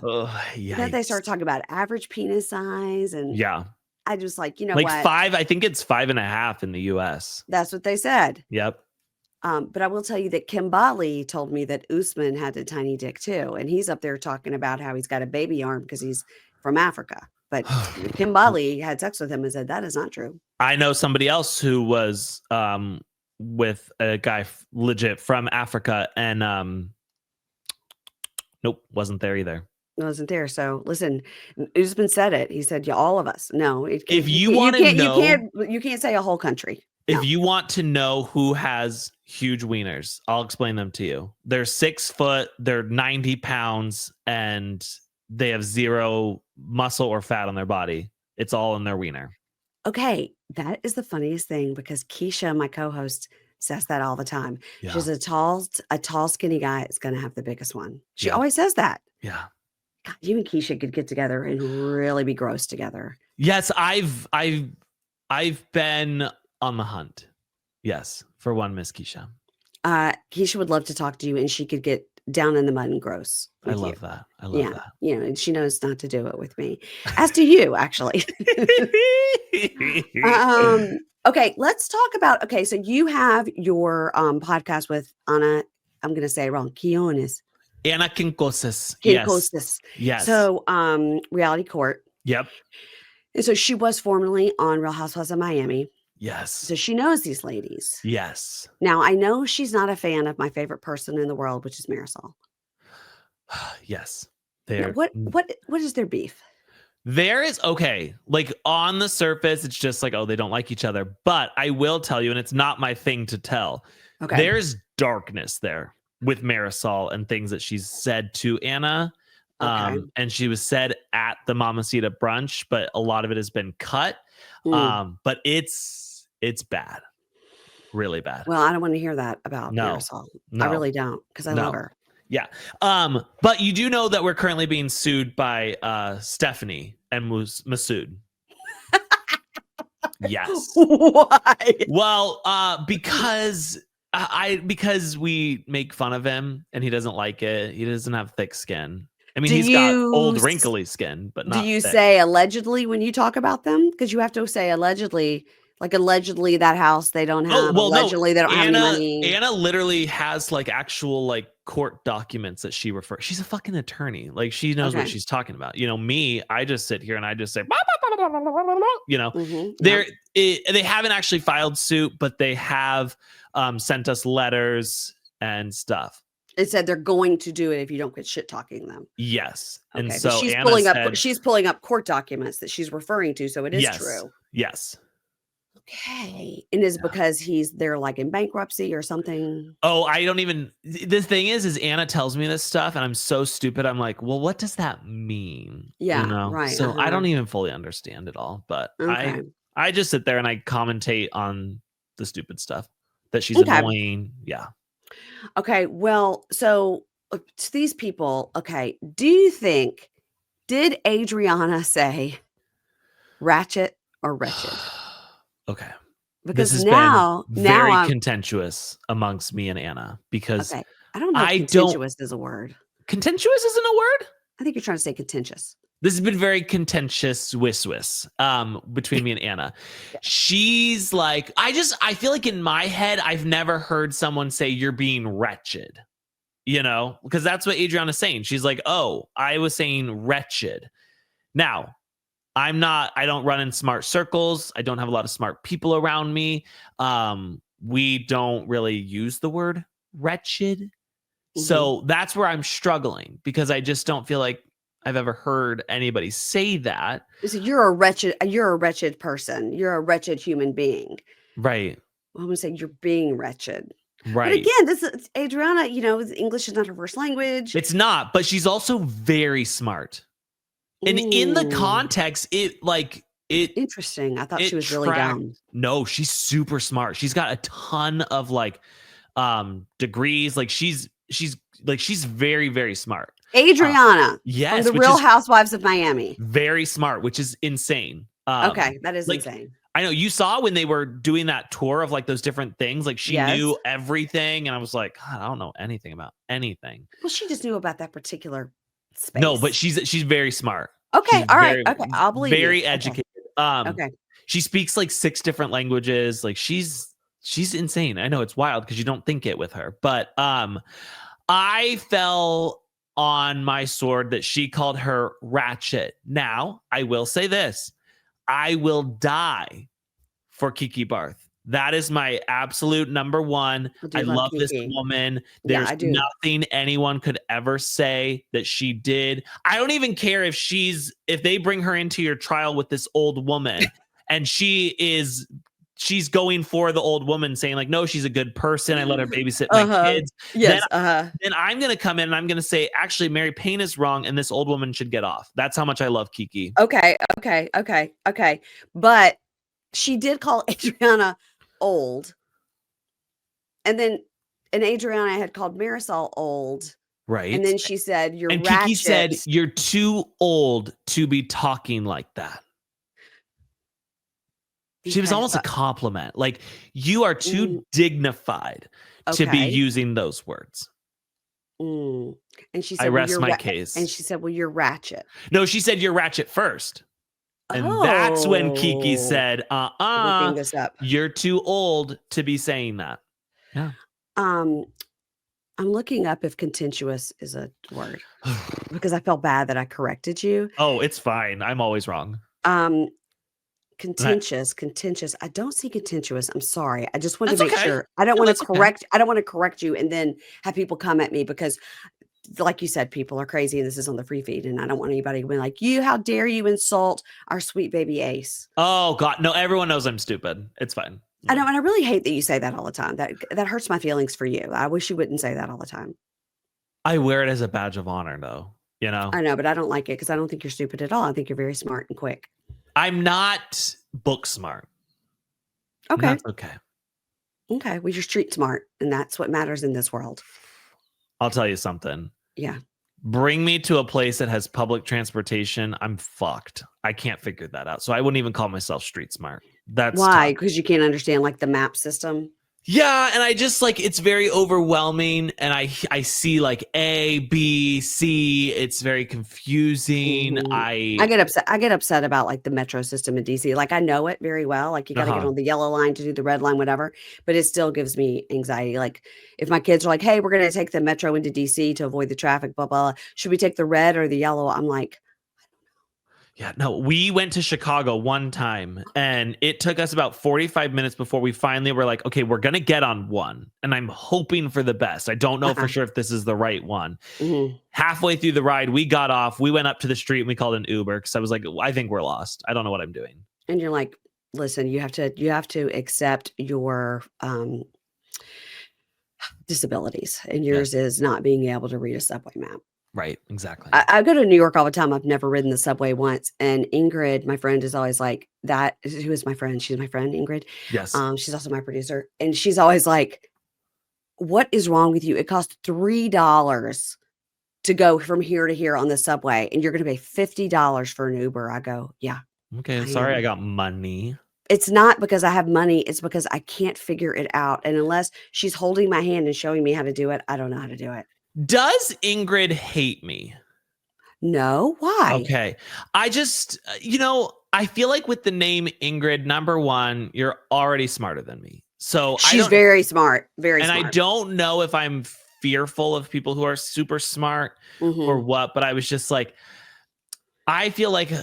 Then they start talking about average penis size. And I just like, like what? 5, I think it's 5.5 in the US. That's what they said. Yep. But I will tell you that Kimbali told me that Usman had a tiny dick too. And he's up there talking about how he's got a baby arm because he's from Africa. But Kimbali had sex with him and said, that is not true. I know somebody else who was with a guy legit from Africa and nope, wasn't there either. Wasn't there. So listen, Usman said it. He said, yeah, all of us. No, if you want to know, you can't say a whole country. If you want to know who has huge wieners, I'll explain them to you. They're 6 foot, they're 90 pounds, and they have 0 muscle or fat on their body. It's all in their wiener. Okay, that is the funniest thing because Keisha, my co-host, says that all the time. Yeah. She's a tall, skinny guy is going to have the biggest one. She always says that. Yeah. God, you and Keisha could get together and really be gross together. Yes, I've been on the hunt. Yes, for one Miss Keisha. Keisha would love to talk to you, and she could get down in the mud and gross. I love that. I love that. And she knows not to do it with me, as do you, actually. Okay, let's talk about. Okay, so you have your podcast with Anna. I'm going to say it wrong. Quinones. Anna Quincoces. Yes. So, Reality Court. Yep. And so she was formerly on Real Housewives of Miami. Yes. So she knows these ladies. Yes. Now, I know she's not a fan of my favorite person in the world, which is Marisol. Yes. Now, They're what is their beef? There is okay, like on the surface, it's just like, oh, they don't like each other. But I will tell you, and it's not my thing to tell. Okay. There's darkness there with Marisol and things that she's said to Anna. Okay. And she was said at the Mamacita brunch, but a lot of it has been cut. But it's bad, really bad. Well, I don't want to hear that about No, Marisol. I no, really don't, because I love no. her. Yeah. But you do know that we're currently being sued by Stephanie and Masood. Yes. Why? Well, because because we make fun of him and he doesn't like it. He doesn't have thick skin. I mean, he's got old wrinkly skin, but not Do you thick. say allegedly when you talk about them? Because you have to say allegedly. Like allegedly that house they don't have. Allegedly they don't have any money. Anna literally has like actual like court documents that she refers. She's a fucking attorney. Like she knows what she's talking about. You know, me, I just sit here and I just say, you know, they haven't actually filed suit, but they have sent us letters and stuff. It said they're going to do it if you don't quit shit talking them. Yes. Okay. And so she's Anna she's pulling up court documents that she's referring to. So it is true. Yes. Okay. And is because they're like in bankruptcy or something? Oh, I don't even, the thing is Anna tells me this stuff and I'm so stupid. I'm like, well, what does that mean? Yeah, you know? right. So I don't even fully understand it all, but I just sit there and I commentate on the stupid stuff that she's annoying. Yeah. Okay. Well, so to these people, okay. Did Adriana say ratchet or wretched? Okay. Because this has now been very contentious amongst me and Anna because I don't know if contentious is a word. Contentious isn't a word? I think you're trying to say contentious. This has been very contentious between me and Anna. She's like, I feel like in my head, I've never heard someone say you're being wretched, you know, because that's what Adriana's saying. She's like, oh, I was saying wretched. Now, I don't run in smart circles. I don't have a lot of smart people around me. We don't really use the word wretched. So that's where I'm struggling because I just don't feel like I've ever heard anybody say that. So you're a wretched person. You're a wretched human being. Right. Well, I'm going to say you're being wretched. Right. But again, this is Adriana, you know, English is not her first language. It's not, but she's also very smart. And in the context, interesting. I thought she was really dumb. No, she's super smart. She's got a ton of degrees. Like she's very, very smart. Adriana. Yes. From the Real Housewives of Miami. Very smart, which is insane. Okay. That is insane. I know you saw when they were doing that tour of like those different things, like she knew everything. And I was like, God, I don't know anything about anything. Well, she just knew about that particular space. No, but she's very smart. Okay. She's all right. Okay. I'll believe very you. Educated. Okay. She speaks like 6 different languages. Like she's insane. I know it's wild because you don't think it with her, but I fell on my sword that she called her ratchet. Now, I will say this. I will die for Kiki Barth. That is my absolute number one. I love this woman. There's nothing anyone could ever say that she did. I don't even care if they bring her into your trial with this old woman and she's going for the old woman saying like, no, she's a good person. I let her babysit my kids. Yes. Then I'm going to come in and I'm going to say, actually, Mary Payne is wrong and this old woman should get off. That's how much I love Kiki. Okay. But she did call Adriana old. And Adriana had called Marisol old. Right. And then she said, you're ratchet. And Kiki said, you're too old to be talking like that. She was almost a compliment. Like, you are too dignified to be using those words. And she said, I rest my case. And she said, well, you're ratchet. No, she said, you're ratchet first. And that's when Kiki said, looking this up. You're too old to be saying that. Yeah. I'm looking up if contentious is a word because I felt bad that I corrected you. Oh, it's fine. I'm always wrong. Contentious. I don't see contentious. I'm sorry. I just wanted to That's make okay. sure. I don't No, want to that's okay. correct. I don't want to correct you and then have people come at me because, like you said, people are crazy and this is on the free feed, and I don't want anybody to be like, "You, how dare you insult our sweet baby Ace?" Oh God, no! Everyone knows I'm stupid. It's fine. I know, and I really hate that you say that all the time. That hurts my feelings for you. I wish you wouldn't say that all the time. I wear it as a badge of honor, though. You know, I know, but I don't like it because I don't think you're stupid at all. I think you're very smart and quick. I'm not book smart. And Okay. that's okay. Okay. Well, you're street smart, and that's what matters in this world. I'll tell you something. Yeah. Bring me to a place that has public transportation, I'm fucked. I can't figure that out. So I wouldn't even call myself street smart. That's Why? tough. Because you can't understand like the map system. Yeah, and I just like it's very overwhelming, and I see like A, B, C. It's very confusing. Mhm. I I get upset about like the metro system in DC. Like I know it very well. Like you got to get on the yellow line to do the red line, whatever. But it still gives me anxiety. Like if my kids are like, "Hey, we're going to take the metro into DC to avoid the traffic," blah blah. Should we take the red or the yellow? I'm like, Yeah, no, we went to Chicago one time and it took us about 45 minutes before we finally were like, okay, we're going to get on one. And I'm hoping for the best. I don't know for sure if this is the right one. mhm. Halfway through the ride, we got off, we went up to the street and we called an Uber because I was like, I think we're lost. I don't know what I'm doing. And you're like, listen, you have to accept your disabilities, and yours is not being able to read a subway map. Right, exactly. I go to New York all the time. I've never ridden the subway once. And Ingrid, my friend, is always like, who is my friend? She's my friend, Ingrid. Yes. She's also my producer. And she's always like, what is wrong with you? It costs $3 to go from here to here on the subway, and you're going to pay $50 for an Uber. I go, yeah. Okay, sorry, I got money. It's not because I have money. It's because I can't figure it out. And unless she's holding my hand and showing me how to do it, I don't know how to do it. Does Ingrid hate me? No, why? Okay. I just, I feel like with the name Ingrid, number one, you're already smarter than me. So she's very smart, very smart. And I don't know if I'm fearful of people who are super smart or what, but I was just like, I feel like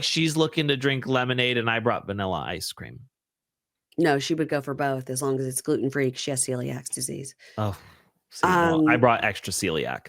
she's looking to drink lemonade and I brought vanilla ice cream. No, she would go for both as long as it's gluten-free because she has celiac disease. Oh, see, well, I brought extra celiac.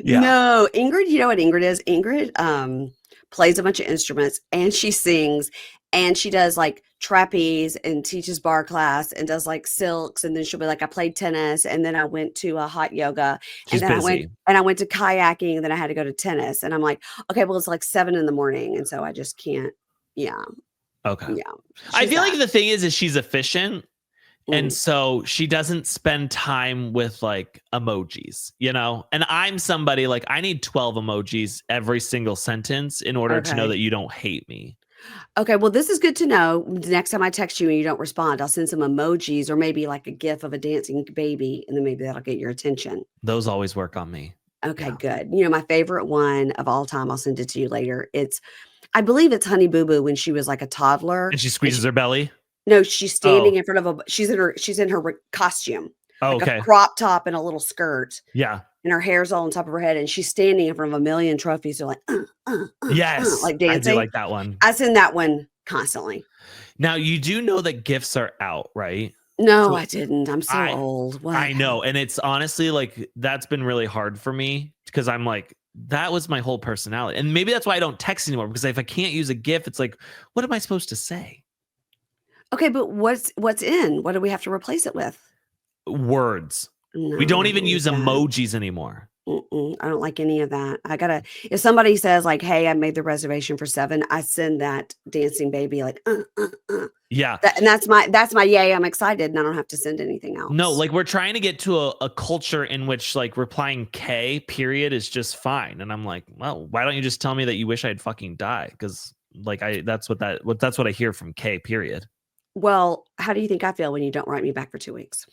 Yeah. No, Ingrid, you know what Ingrid is? Ingrid plays a bunch of instruments and she sings and she does like trapeze and teaches bar class and does like silks, and then she'll be like, I played tennis and then I went to a hot yoga She's and then busy. I went to kayaking and then I had to go to tennis, and I'm like, okay, well it's like 7 a.m, and so I just can't. Yeah. Okay. Yeah. I feel like the thing is she's efficient. And so she doesn't spend time with like emojis, and I'm somebody like I need 12 emojis every single sentence in order to know that you don't hate me. Okay, well, this is good to know. The next time I text you and you don't respond, I'll send some emojis or maybe like a gif of a dancing baby, and then maybe that'll get your attention. Those always work on me. Okay, good. My favorite one of all time, I'll send it to you later. I believe it's Honey Boo Boo when she was like a toddler. And she squeezes her belly? No, she's standing in front of she's in her costume. Oh, like okay. a crop top and a little skirt. Yeah. And her hair's all on top of her head, and she's standing in front of a million trophies. They're like, yes, like dancing. I do like that one. I send that one constantly. Now, you do know that GIFs are out, right? No, I didn't. I'm so old. What? I know. And it's honestly like, that's been really hard for me because I'm like, that was my whole personality. And maybe that's why I don't text anymore, because if I can't use a GIF, it's like, what am I supposed to say? Okay, but what's in? What do we have to replace it with? Words. No, we don't even use emojis anymore. I don't like any of that. If somebody says like, hey, I made the reservation for 7, I send that dancing baby like, yeah. And that's my yay. I'm excited and I don't have to send anything else. No, like we're trying to get to a culture in which like replying K period is just fine. And I'm like, well, why don't you just tell me that you wish I'd fucking die? Because like that's what I hear from K period. Well, how do you think I feel when you don't write me back for 2 weeks?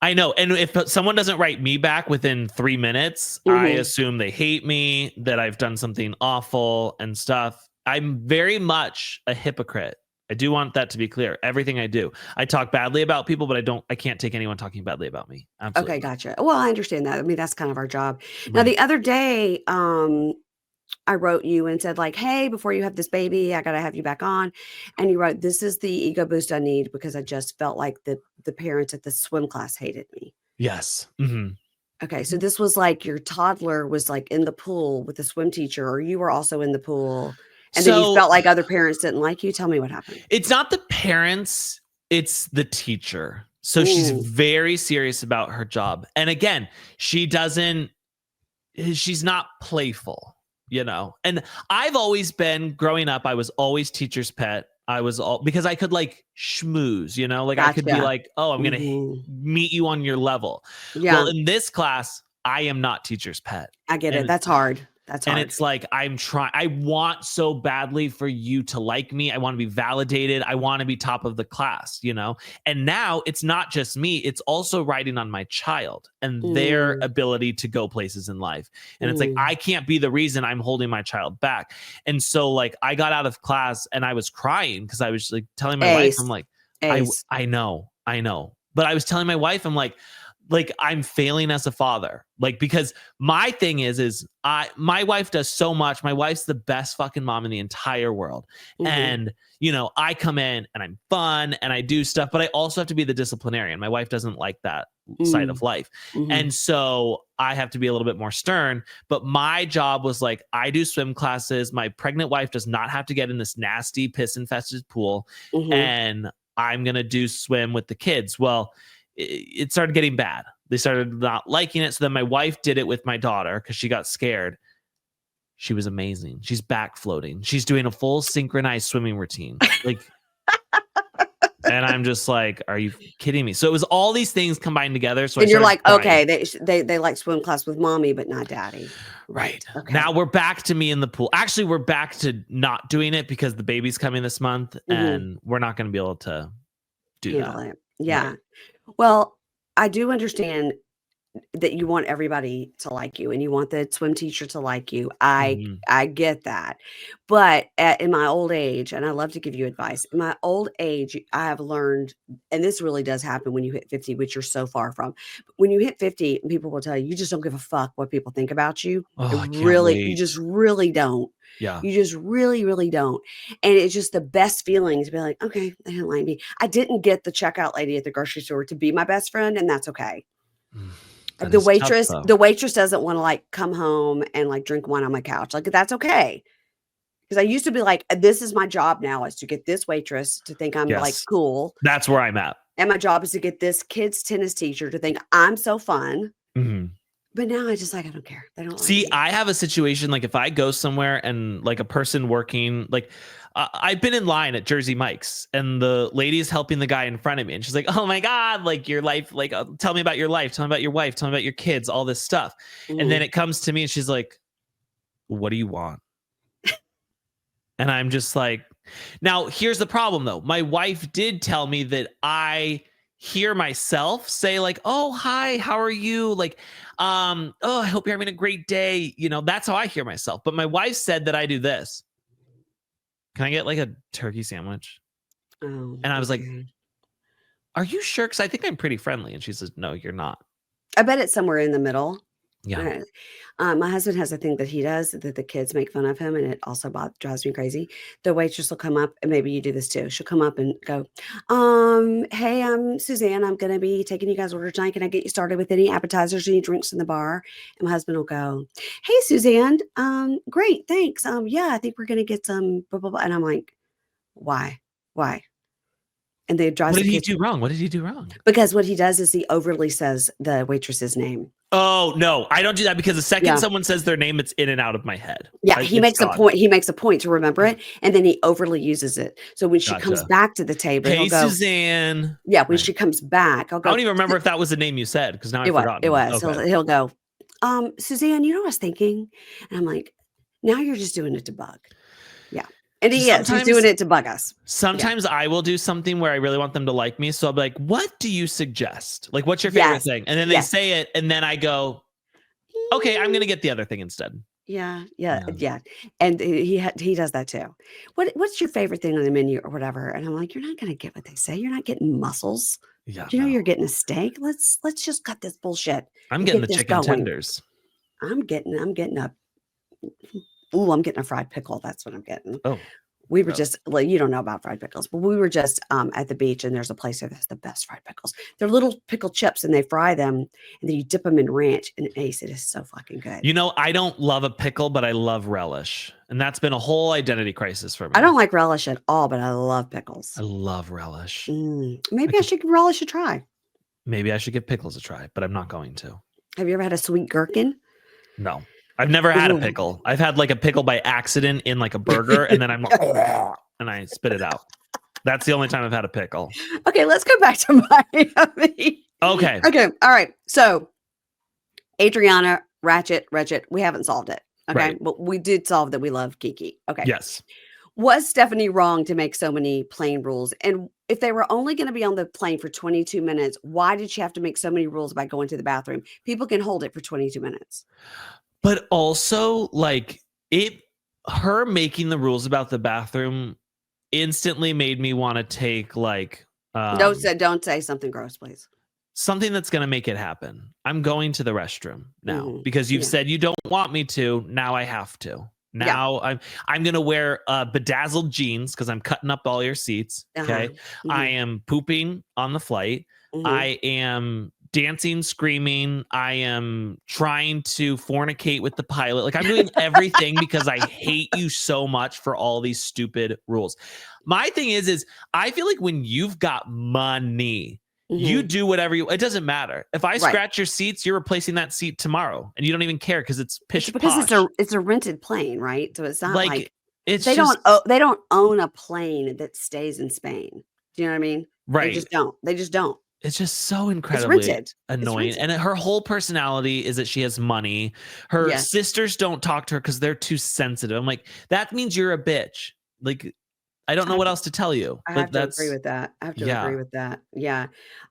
I know. And if someone doesn't write me back within 3 minutes, I assume they hate me, that I've done something awful and stuff. I'm very much a hypocrite I do want that to be clear. Everything I do, I talk badly about people, but I can't take anyone talking badly about me. Absolutely. Okay, gotcha. Well, I understand that. I mean, that's kind of our job. Now, Right. the other day, I wrote you and said like, "Hey, before you have this baby, I got to have you back on." And you wrote, "This is the ego boost I need because I just felt like the parents at the swim class hated me." Yes. Mm-hmm. Okay, so this was like your toddler was like in the pool with the swim teacher, or you were also in the pool, and then you So felt like other parents didn't like you. Tell me what happened. it's not the parents, it's the teacher. So she's Ooh, very serious about her job. And again, she's not playful, you know. And I've always been growing up, I was always teacher's pet. Because I could like schmooze, you know, like I could be gotcha. like, oh, I'm going to Mhm. meet you on your level. Yeah, Well, in this class, I am not teacher's pet. I get it. And That's hard. That's And hard. it's like, I want so badly for you to like me. I want to be validated. I want to be top of the class, you know? And now it's not just me, it's also riding on my child and their Mm, ability to go places in life. And it's like, mm. I can't be the reason I'm holding my child back. And so like I got out of class and I was crying because I was like telling my wife, I'm Ace, like, ace. I know. But I was telling my wife, I'm like I'm failing as a father. Like, because my thing is my wife does so much. My wife's the best fucking mom in the entire world. Mhm, And, you know, I come in and I'm fun and I do stuff, but I also have to be the disciplinarian. My wife doesn't like that side of mm, life. mhm. And so I have to be a little bit more stern, but my job was like, I do swim classes. My pregnant wife does not have to get in this nasty piss infested pool. Mhm. And I'm going to do swim with the kids. Well, it started getting bad. They started not liking it. So then my wife did it with my daughter because she got scared. She was amazing. She's back floating. She's doing a full synchronized swimming routine. Like, and I'm just like, are you kidding me? So it was all these things combined together. So I And you're started like, crying. "Okay, they like swim class with mommy, but not daddy." Right, Right. Now okay. we're back to me in the pool. Actually, we're back to not doing it because the baby's coming this month Mhm. and we're not going to be able to do Handle that. it. Right. Yeah. Well, I do understand that you want everybody to like you and you want the swim teacher to like you. Mhm. I get that. But in my old age, and I love to give you advice, in my old age, I have learned, and this really does happen when you hit 50, which you're so far from. But when you hit 50, people will tell you, you just don't give a fuck what people think about you. It Oh, I can't really, you wait. just really don't. Yeah. You just really, really don't. And it's just the best feeling to be like, okay, they didn't like me. I didn't get the checkout lady at the grocery store to be my best friend, and that's okay. Mm, that The is tough waitress though. the waitress doesn't wanna, like, come home and, like, drink wine on my couch, like, that's okay. Because I used to be like, "This is my job now is to get this waitress to think I'm, like, Yes. cool, That's where I'm at. and my job is to get this kid's tennis teacher to think I'm so fun." Mhm. But now I just, like, I don't care. They don't like See, me. I have a situation like if I go somewhere and like a person working, like I've been in line at Jersey Mike's and the lady is helping the guy in front of me and she's like, "Oh my God, like your life, like tell me about your life, tell me about your wife, tell me about your kids, all this stuff." And then Mhm. it comes to me and she's like, "What do you want?" And I'm just like, now here's the problem though. My wife did tell me that I hear myself say like, "Oh, hi, how are you?" Like, "Oh, I hope you're having a great day." You know, that's how I hear myself. But my wife said that I do this. Can I get like a turkey sandwich? Oh, And I was like, okay. "Are you sure? Because I think I'm pretty friendly." And she says, "No, you're not." I bet it's somewhere in the middle. Yeah. Uh, my husband has a thing that he does that the kids make fun of him, and it also drives me crazy. The waitress will come up, and maybe you do this too. She'll come up and go, "Hey, I'm Suzanne. I'm gonna be taking you guys' order tonight. Can I get you started with any appetizers, any drinks in the bar?" And my husband will go, "Hey, Suzanne. Great, thanks. Yeah, I think we're gonna get some blah blah blah." And I'm like, "Why? Why?" And they drives What the did he kids do wrong? What did he do wrong? because what he does is he overly says the waitress's name. Oh, no, I don't do that because the second Yeah. someone says their name, it's in and out of my head. Yeah, It's gone. he makes a point to remember it, and then he overly uses it. So when she comes Gotcha. back to the table, he'll Hey, go Suzanne. yeah, when Right. she comes back, I'll I go, don't even remember "Su" if that was the name you said because now I've it forgotten. was. Okay. He'll go, Suzanne, you know what I was thinking?" And I'm like, "Now you're just doing it to bug." Yeah. And So he is. He's doing sometimes it to bug us. Yeah. sometimes I will do something where I really want them to like me. So I'll be like, "What do you suggest? Like, what's your favorite Yes. thing?" And then they Yes. say it, and then I go, "Okay, I'm gonna get the other thing instead." Yeah. And he does that too. What's your favorite thing on the menu or whatever? And I'm like, you're not gonna get what they say. You're not getting mussels. Yeah, You know no. you're getting a steak. Let's just cut this bullshit I'm and getting get the this chicken going. tenders. I'm getting a fried pickle. That's what I'm getting. Oh, We were gross. just well, you don't know about fried pickles, but we were just at the beach, and there's a place there that's the best fried pickles. They're little pickle chips, and they fry them, and then you dip them in ranch. And Ace, it is so fucking good. You know, I don't love a pickle, but I love relish, and that's been a whole identity crisis for me. I don't like relish at all, but I love pickles. I love relish. Maybe I should give relish a try. Maybe I should give pickles a try, but I'm not going to. Have you ever had a sweet gherkin? No, I've never had a pickle. I've had like a pickle by accident in like a burger, and then I'm like, and I spit it out. That's the only time I've had a pickle. Okay, let's go back to Miami. Okay. All right. So Adriana, Ratchet, we haven't solved it. Okay. Right. But we did solve that we love Kiki. Okay. Yes. Was Stephanie wrong to make so many plane rules? And if they were only going to be on the plane for 22 minutes, why did she have to make so many rules about going to the bathroom? People can hold it for 22 minutes. But also, like, her making the rules about the bathroom instantly made me want to take like don't say something gross, please. Something that's going to make it happen. I'm going to the restroom now because you've said you don't want me to. Now I have to. Now I'm going to wear bedazzled jeans because I'm cutting up all your seats. Okay. I am pooping on the flight. I am dancing, screaming. I am trying to fornicate with the pilot. Like, I'm doing everything because I hate you so much for all these stupid rules. My thing is I feel like when you've got money, you do whatever it doesn't matter. If I scratch your seats, you're replacing that seat tomorrow, and you don't even care because it's it's a rented plane, right? So it's not like it's they don't own a plane that stays in Spain. Do you know what I mean? Right. They just don't. It's just so incredibly annoying. And her whole personality is that she has money. Her sisters don't talk to her because they're too sensitive. I'm like, that means you're a bitch. Like, I don't know what else to tell you. I have to agree with that. Yeah.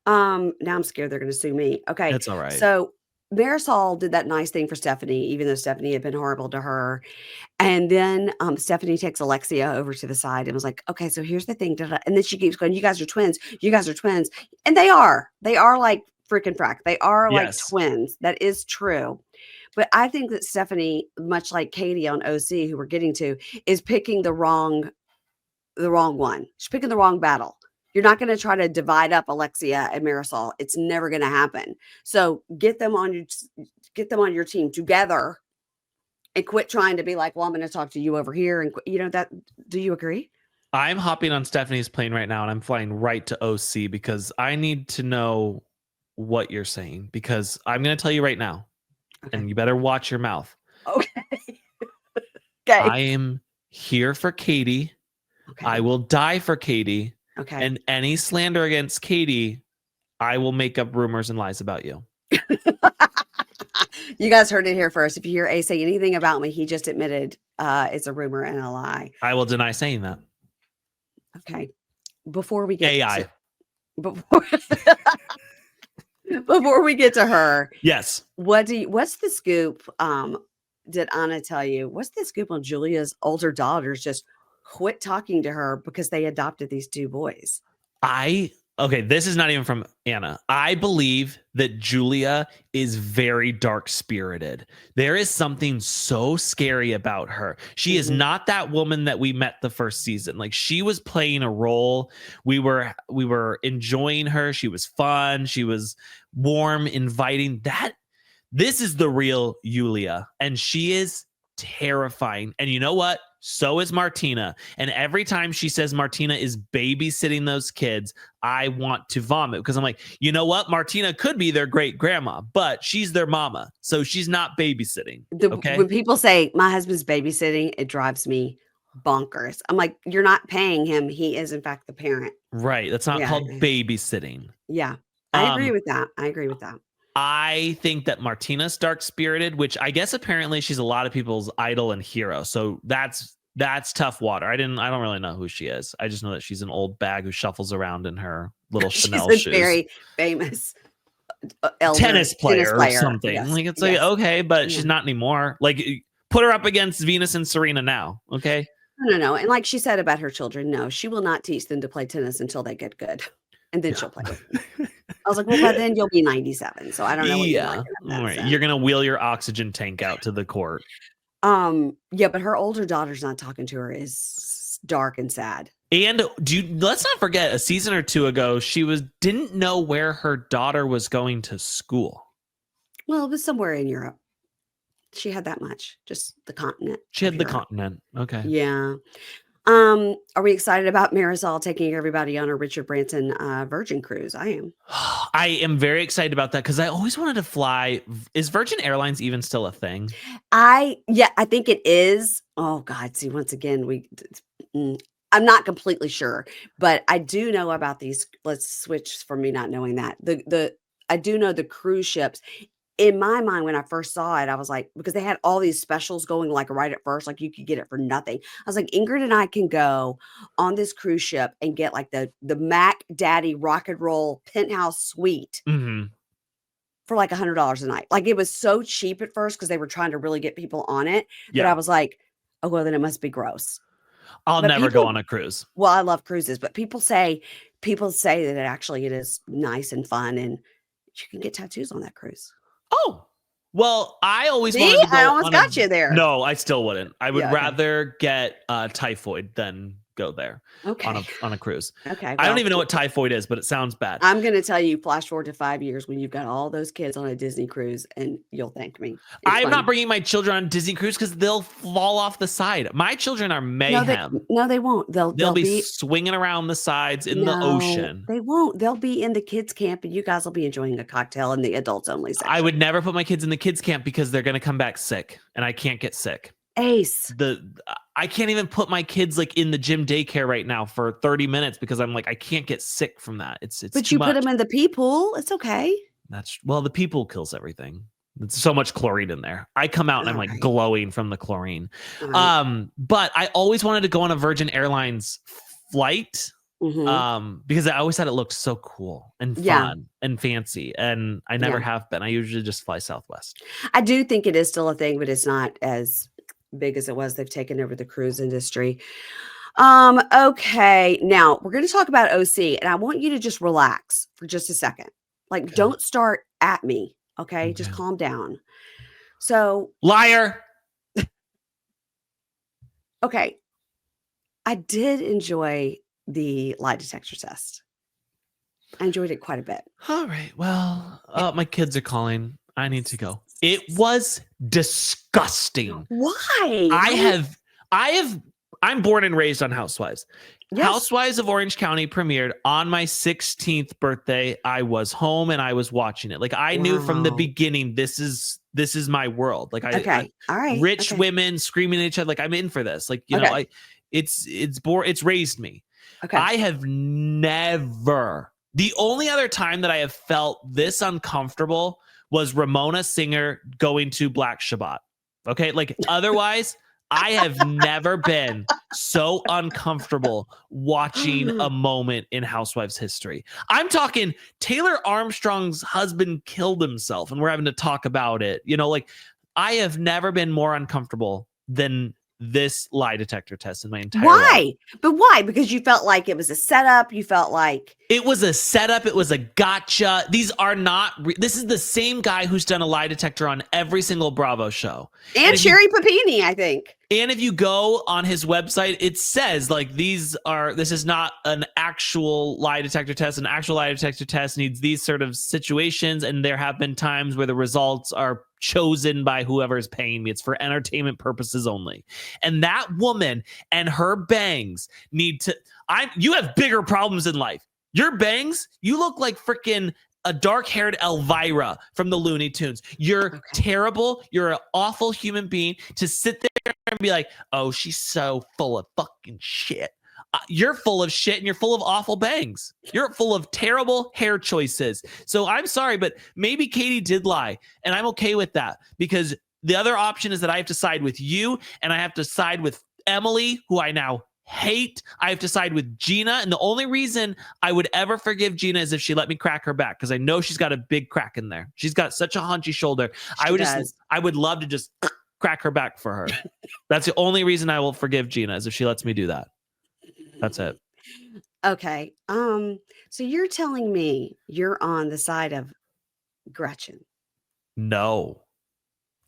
Now I'm scared they're going to sue me. Okay. That's all right. So Marisol did that nice thing for Stephanie, even though Stephanie had been horrible to her. And then Stephanie takes Alexia over to the side and was like, okay, so here's the thing. And then she keeps going, you guys are twins. You guys are twins. And they are like freaking frack. They are like twins. That is true. But I think that Stephanie, much like Katie on OC, who we're getting to, is picking the wrong one. She's picking the wrong battle. You're not going to try to divide up Alexia and Marisol. It's never going to happen. So get them on your team together and quit trying to be like, well, I'm going to talk to you over here. And do you agree? I'm hopping on Stephanie's plane right now and I'm flying right to OC because I need to know what you're saying, because I'm going to tell you right now, and you better watch your mouth. Okay. I am here for Katie. Okay. I will die for Katie. Okay. And any slander against Katie, I will make up rumors and lies about you. You guys heard it here first. If you hear Ace say anything about me, he just admitted it's a rumor and a lie. I will deny saying that. Okay. Before we get AI. Before we get to her. Yes. What's the scoop? Did Anna tell you? What's the scoop on Julia's older daughters just quit talking to her because they adopted these two boys? Okay, this is not even from Anna. I believe that Julia is very dark-spirited. There is something so scary about her. She is not that woman that we met the first season. Like, she was playing a role. We were enjoying her. She was fun. She was warm, inviting. This is the real Julia, and she is terrifying. And you know what? So is Martina. And every time she says Martina is babysitting those kids, I want to vomit, because I'm like, you know what? Martina could be their great grandma, but she's their mama. So she's not babysitting. Okay. When people say my husband's babysitting, it drives me bonkers. I'm like, you're not paying him. He is, in fact, the parent. Right. That's not called babysitting. Yeah. I agree with that. I think that Martina's dark-spirited, which I guess apparently she's a lot of people's idol and hero. So that's tough water. I don't really know who she is. I just know that she's an old bag who shuffles around in her little Chanel shoes. She's a very famous tennis player or something. Yes. Like, it's like, okay, but she's not anymore. Like, put her up against Venus and Serena now. Okay. No. And like she said about her children, no, she will not teach them to play tennis until they get good. And then she'll play with them. I was like, well, by then you'll be 97. So I don't know what you're like. All right. You're going to wheel your oxygen tank out to the court. Yeah, but her older daughter's not talking to her is dark and sad. And let's not forget, a season or two ago, she didn't know where her daughter was going to school. Well, it was somewhere in Europe. She had that much, just the continent. She had the continent. Okay. Yeah. Are we excited about Marisol taking everybody on a Richard Branson Virgin cruise? I am. I am very excited about that because I always wanted to fly. Is Virgin Airlines even still a thing? I think it is. Oh God, see, once again, I'm not completely sure, but I do know about these. Let's switch from me not knowing that. I do know the cruise ships. In my mind, when I first saw it, I was like, because they had all these specials going like right at first, like you could get it for nothing. I was like, Ingrid and I can go on this cruise ship and get like the Mac Daddy rock and roll penthouse suite for like $100 a night. Like it was so cheap at first because they were trying to really get people on it. But I was like, oh, well, then it must be gross. I'll never go on a cruise. Well, I love cruises, but people say that it is nice and fun and you can get tattoos on that cruise. Oh, well, I always wanted to go. I almost got you there. No, I still wouldn't. I would rather get typhoid than go there on a cruise. Okay. Well, I don't even know what typhoid is, but it sounds bad. I'm going to tell you, flash forward to 5 years when you've got all those kids on a Disney cruise and you'll thank me. I'm not bringing my children on Disney cruise because they'll fall off the side. My children are mayhem. No, they won't. They'll be swinging around the sides in the ocean. They won't. They'll be in the kids camp and you guys will be enjoying a cocktail in the adults only section. I would never put my kids in the kids camp because they're going to come back sick and I can't get sick. Ace. I can't even put my kids like in the gym daycare right now for 30 minutes because I'm like, I can't get sick from that. It's but you put them in the pee pool. It's okay. The pee pool kills everything. There's so much chlorine in there. I come out and I'm like glowing from the chlorine. But I always wanted to go on a Virgin Airlines flight because I always thought it looked so cool and fun and fancy. And I never have been. I usually just fly Southwest. I do think it is still a thing, but it's not as big as it was. They've taken over the cruise industry. Okay. Now we're going to talk about OC and I want you to just relax for just a second. Like, don't start at me. Okay. Just calm down. So liar. Okay. I did enjoy the lie detector test. I enjoyed it quite a bit. All right. Well, my kids are calling. I need to go. It was disgusting. Why? I'm born and raised on Housewives. Yes. Housewives of Orange County premiered on my 16th birthday. I was home and I was watching it. Like I knew from the beginning, this is my world. Like all right. Rich women screaming at each other. Like I'm in for this. Like, you know, it's raised me. Okay. I have never, the only other time that I have felt this uncomfortable was Ramona Singer going to Black Shabbat. Okay. Like otherwise, I have never been so uncomfortable watching a moment in Housewives history. I'm talking Taylor Armstrong's husband killed himself and we're having to talk about it. You know, like I have never been more uncomfortable than this lie detector test in my entire life. But why? Because you felt like it was a setup. You felt like it was a setup. It was a gotcha. These are not. This is the same guy who's done a lie detector on every single Bravo show. And Sherry Papini, I think. And if you go on his website, it says like this is not an actual lie detector test. An actual lie detector test needs these sort of situations. And there have been times where the results are chosen by whoever is paying me. It's for entertainment purposes only. And that woman and her bangs you have bigger problems in life. Your bangs, you look like freaking a dark-haired Elvira from the Looney Tunes. You're terrible. You're an awful human being to sit there and be like, oh, she's so full of fucking shit. You're full of shit and you're full of awful bangs. You're full of terrible hair choices. So I'm sorry, but maybe Katie did lie. And I'm okay with that because the other option is that I have to side with you and I have to side with Emily, who I now hate. I have to side with Gina. And the only reason I would ever forgive Gina is if she let me crack her back because I know she's got a big crack in there. She's got such a hunchy shoulder. I would love to just crack her back for her. That's the only reason I will forgive Gina, is if she lets me do that. That's it. Okay. So you're telling me you're on the side of Gretchen? No.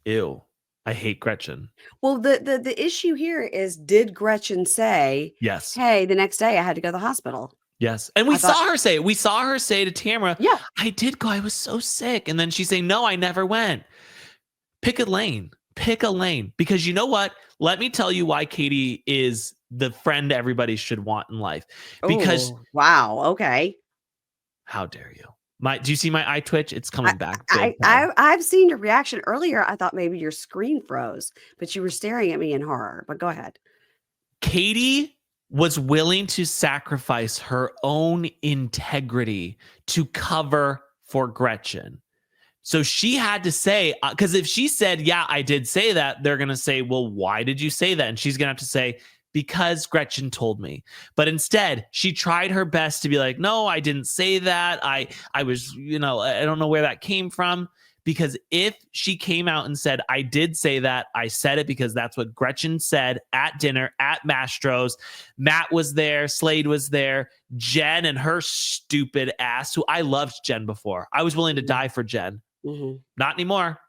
Ew. I hate Gretchen. Well, the issue here is, did Gretchen say, Yes. "Hey, the next day I had to go to the hospital"? Yes. And we saw her say it. We saw her say to Tamara, Yeah. I did go. I was so sick. And then she's saying, no, I never went. Pick a lane. Pick a lane. Because you know what? Let me tell you why Katie is the friend everybody should want in life. Because wow. Okay. how dare you? Do you see my eye twitch? It's coming back. Big I've seen your reaction earlier. I thought maybe your screen froze, but you were staring at me in horror. But go ahead. Katie was willing to sacrifice her own integrity to cover for Gretchen. So she had to say, because if she said, yeah, I did say that, they're going to say, well, why did you say that? And she's going to have to say, because Gretchen told me. But instead, she tried her best to be like, no, I didn't say that. I was, I don't know where that came from. Because if she came out and said, I did say that, I said it because that's what Gretchen said at dinner at Mastro's. Matt was there. Slade was there. Jen and her stupid ass, who I loved Jen before. I was willing to die for Jen. Mm-hmm. Not anymore.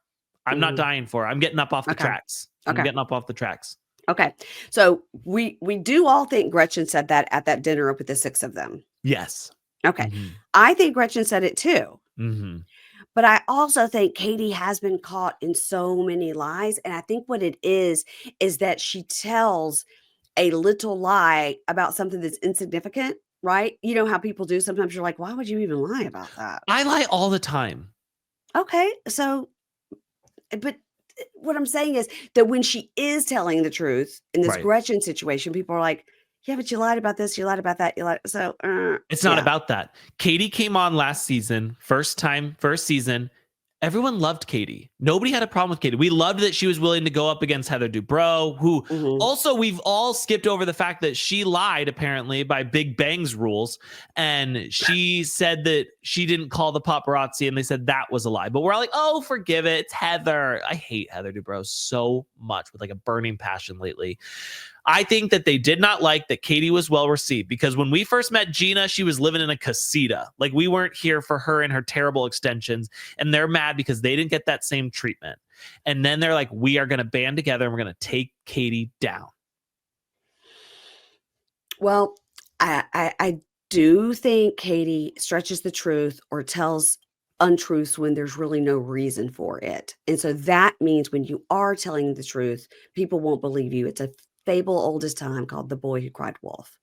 I'm not dying for her. I'm getting up off the tracks. I'm getting up off the tracks. Okay. So we do all think Gretchen said that at that dinner with the 6 of them. Yes. Okay. Mm-hmm. I think Gretchen said it too. Mm-hmm. But I also think Katie has been caught in so many lies. And I think what it is that she tells a little lie about something that's insignificant, right? You know how people do. Sometimes you're like, why would you even lie about that? I lie all the time. Okay. So, but what I'm saying is that when she is telling the truth in this Gretchen situation, people are like, yeah, but you lied about this, you lied about that, you lied. So it's not about that. Katie came on last season, first season. Everyone loved Katie. Nobody had a problem with Katie. We loved that she was willing to go up against Heather Dubrow, who also we've all skipped over the fact that she lied apparently by Big Bang's rules. And she said that she didn't call the paparazzi and they said that was a lie. But we're all like, oh, forgive it. It's Heather. I hate Heather Dubrow so much with like a burning passion lately. I think that they did not like that Katie was well received because when we first met Gina, she was living in a casita. Like we weren't here for her and her terrible extensions. And they're mad because they didn't get that same treatment. And then they're like, we are going to band together and we're going to take Katie down. Well, I do think Katie stretches the truth or tells untruths when there's really no reason for it. And so that means when you are telling the truth, people won't believe you. It's a fable old as time called The Boy Who Cried Wolf.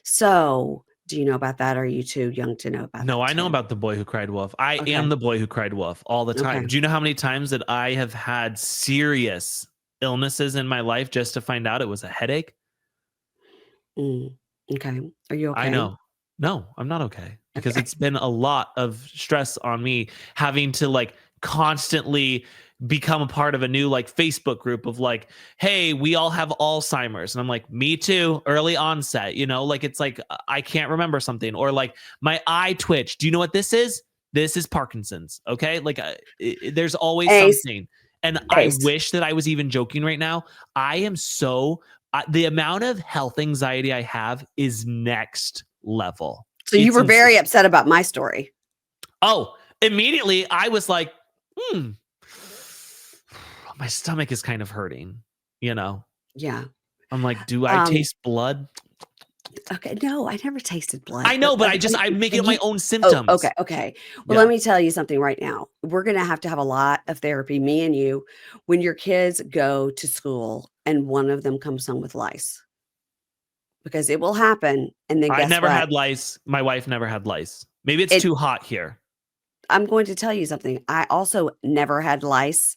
So do you know about that? Or are you too young to know about that? No, I know about The Boy Who Cried Wolf. I am the boy who cried wolf all the time. Okay. Do you know how many times that I have had serious illnesses in my life just to find out it was a headache? Okay. Are you okay? I know. No, I'm not okay because it's been a lot of stress on me having to like constantly become a part of a new like Facebook group of like, hey, we all have Alzheimer's. And I'm like, me too, early onset, like it's like I can't remember something or like my eye twitch. Do you know what this is? This is Parkinson's. Okay. Like there's always something. And I wish that I was even joking right now. I am so the amount of health anxiety I have is next level. So you were very upset about my story. Oh, immediately I was like, my stomach is kind of hurting, Yeah. I'm like, do I taste blood? Okay. No, I never tasted blood. I know, but I'm making up my own symptoms. Okay. Well, let me tell you something right now. We're going to have a lot of therapy, me and you, when your kids go to school and one of them comes home with lice. Because it will happen. And then I never had lice. My wife never had lice. Maybe it's too hot here. I'm going to tell you something. I also never had lice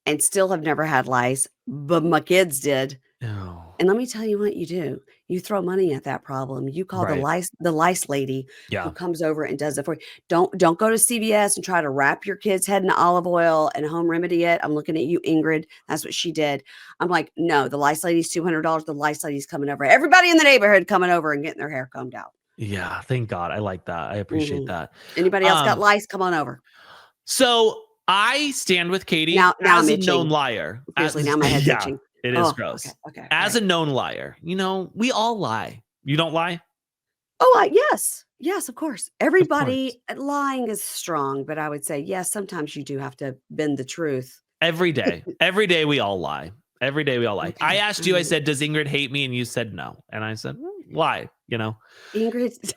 and still have never had lice, but my kids did. Oh. And let me tell you what you do. You throw money at that problem. You call the lice lady who comes over and does it for you. Don't go to CVS and try to wrap your kid's head in olive oil and home remedy it. I'm looking at you, Ingrid. That's what she did. I'm like, no, the lice lady's $200. The lice lady's coming over. Everybody in the neighborhood coming over and getting their hair combed out. Yeah, thank God. I like that. I appreciate that. Anybody else got lice? Come on over. So I stand with Katie Now as I'm a known itching. liar. Seriously, now my head's Yeah, itching. it is Oh, okay, gross. okay, As right. a known liar, we all lie. You don't lie? Oh, yes. Yes, of course. Of course. Everybody lying is strong, but I would say, yes, sometimes you do have to bend the truth. Every day. Every day we all lie. Every day we all lie. I Okay, asked you, I alright. said, "Does Ingrid hate me?" And you said no. And I said, "Why?" Ingrid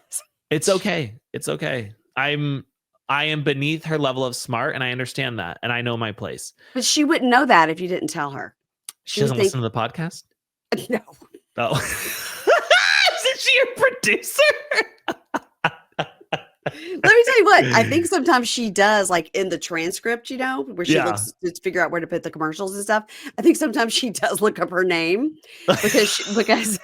It's okay. It's okay. I am beneath her level of smart, and I understand that, and I know my place. but she wouldn't know that if you didn't tell her. She She would doesn't think listen to the podcast? no. Oh. Isn't she your producer? Let me tell you what, I think sometimes she does, like, in the transcript, where she Yeah. looks to figure out where to put the commercials and stuff. I think sometimes she does look up her name because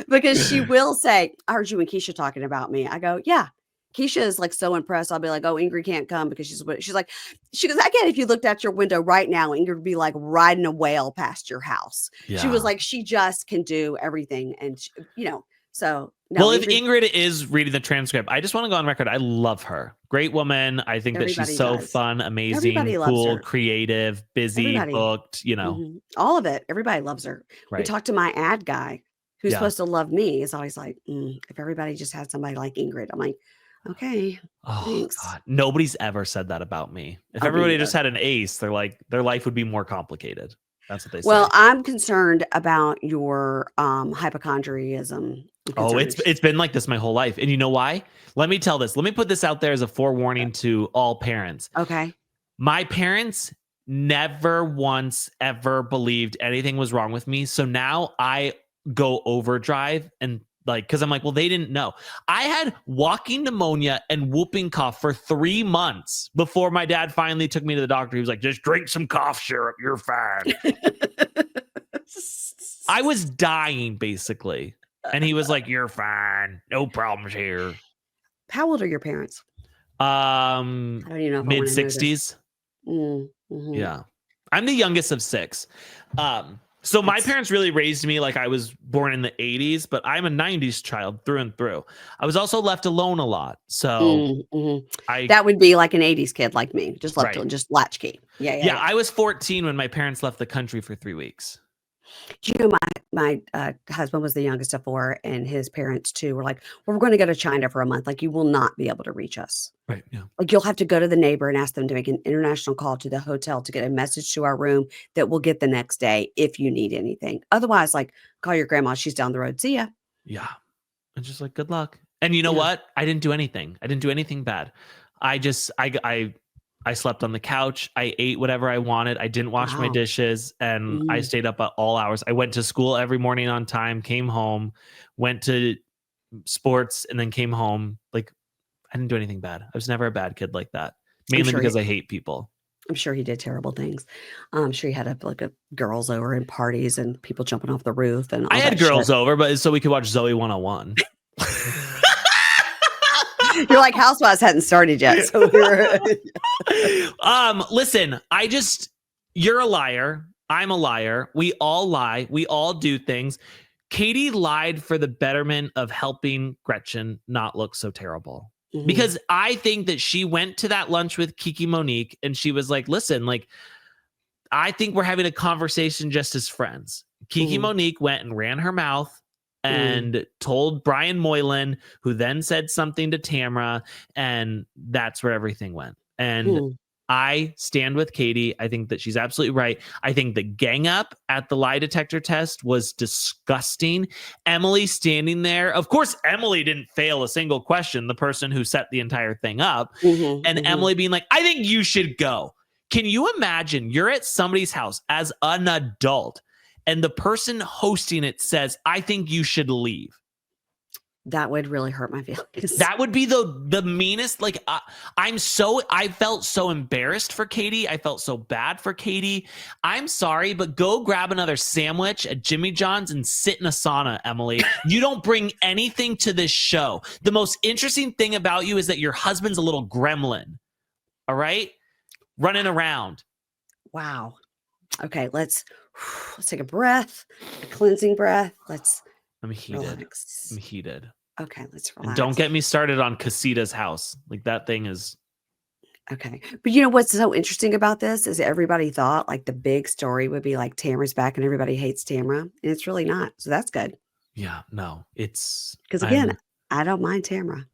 because she will say, "I heard you and Keisha talking about me." I go, "Yeah." Keisha is, like, so impressed. I'll be like, "Oh, Ingrid can't come because she's like," she goes, "I get if you looked out your window right now, Ingrid would be, like, riding a whale past your house." She was Yeah. like, "She just can do everything." And, so, no, Well, if Ingrid Ingrid is reading the transcript, I just want to go on record. I love her. Great woman. I think that she's everybody so does. fun, amazing, Everybody loves cool, her. creative, busy, Everybody. booked, Mhm. All of it. Everybody loves her. We Right. talked to my ad guy who's Yeah. supposed to love me. Is always like, if everybody just had somebody like Ingrid. I'm like, "Okay, Oh thanks." God. Nobody's ever said that about me. If Oh, me everybody just neither. had an ace, they're like, their life would be more complicated. That's what they Well, say. I'm concerned about your, hypochondriaism Oh, concerns. it's been like this my whole life. And you know why? Let me tell this. Let me put this out there as a forewarning to all parents. Okay. My parents never once ever believed anything was wrong with me. So now I go overdrive and because I'm like, well, they didn't know. I had walking pneumonia and whooping cough for 3 months before my dad finally took me to the doctor. He was like, just drink some cough syrup. You're fine. I was dying basically. And he was like, you're fine. No problems here. How old are your parents? I don't even know if I Mid wanna know this. 60s. Mhm. Yeah. I'm the youngest of 6. So my That's parents really raised me like I was born in the 80s, but I'm a 90s child through and through. I was also left alone a lot. So mhm. I That would be like an '80s kid like me, just left to right. just latchkey. Yeah, yeah, Yeah, yeah. I was 14 when my parents left the country for 3 weeks. Do you know my husband was the youngest of 4, and his parents too were like, "Well, we're gonna go to China for a month, like, you will not be able to reach us. Right. Yeah. Like, you'll have to go to the neighbor and ask them to make an international call to the hotel to get a message to our room that we'll get the next day if you need anything. Otherwise, like, call your grandma, she's down the road. See ya." Yeah. And just like good luck. And you know Yeah. what? I didn't do anything. I didn't do anything bad. I just I slept on the couch. I ate whatever I wanted. I didn't wash my Wow. dishes and I Mhm. stayed up at all hours. I went to school every morning on time, came home, went to sports and then came home. Like I didn't do anything bad. I was never a bad kid like that. I'm Mainly sure he because I hate people. I'm sure he did terrible things. I'm sure he had a girls over and parties and people jumping off the roof and I all had that shit. girls over, but so we could watch Zoe 101. You're like, Housewives hadn't started yet, so we were Listen, you're a liar. I'm a liar. We all lie. We all do things. Katie lied for the betterment of helping Gretchen not look so terrible. Mhm, Because I think that she went to that lunch with Kiki Monique and she was like, listen, like, I think we're having a conversation just as friends. Kiki mhm, Monique went and ran her mouth mm, and told Brian Moylan, who then said something to Tamra, and that's where everything went. And hmm. I stand with Katie. I think that she's absolutely right. I think the gang up at the lie detector test was disgusting. Emily standing there. Of course, Emily didn't fail a single question, the person who set the entire thing up. Mhm, And mhm. Emily being like, I think you should go. Can you imagine you're at somebody's house as an adult and the person hosting it says, I think you should leave? That would really hurt my feelings. That would be the meanest. Like I felt so embarrassed for Katie. I felt so bad for Katie. I'm sorry, but go grab another sandwich at Jimmy John's and sit in a sauna, Emily. You don't bring anything to this show. The most interesting thing about you is that your husband's a little gremlin. All right, running around. Wow. Okay, let's take a breath, a cleansing breath. Let's I'm heated. I'm relax. heated. Okay, let's And don't relax. get me started on Casita's house. Like that thing is Okay. But you know what's so interesting about this is everybody thought like the big story would be like Tamara's back and everybody hates Tamara, and it's really not. So that's good. Yeah, no, it's Because again, I don't mind Tamara.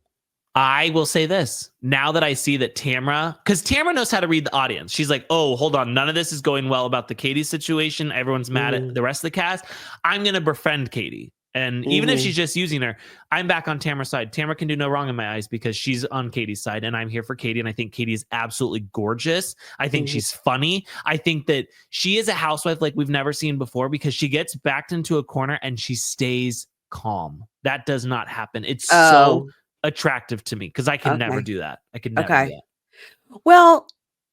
I will say this now that I see that Tamara, because Tamara knows how to read the audience. She's like, oh, hold on. None of this is going well about the Katie situation. Everyone's mad at the rest of the cast. I'm going to befriend Katie. And even if she's just using her, I'm back on Tamara's side. Tamara can do no wrong in my eyes because she's on Katie's side and I'm here for Katie. And I think Katie is absolutely gorgeous. I think she's funny. I think that she is a housewife like we've never seen before because she gets backed into a corner and she stays calm. That does not happen. It's so attractive to me because I can never do that. I could never do that. Well,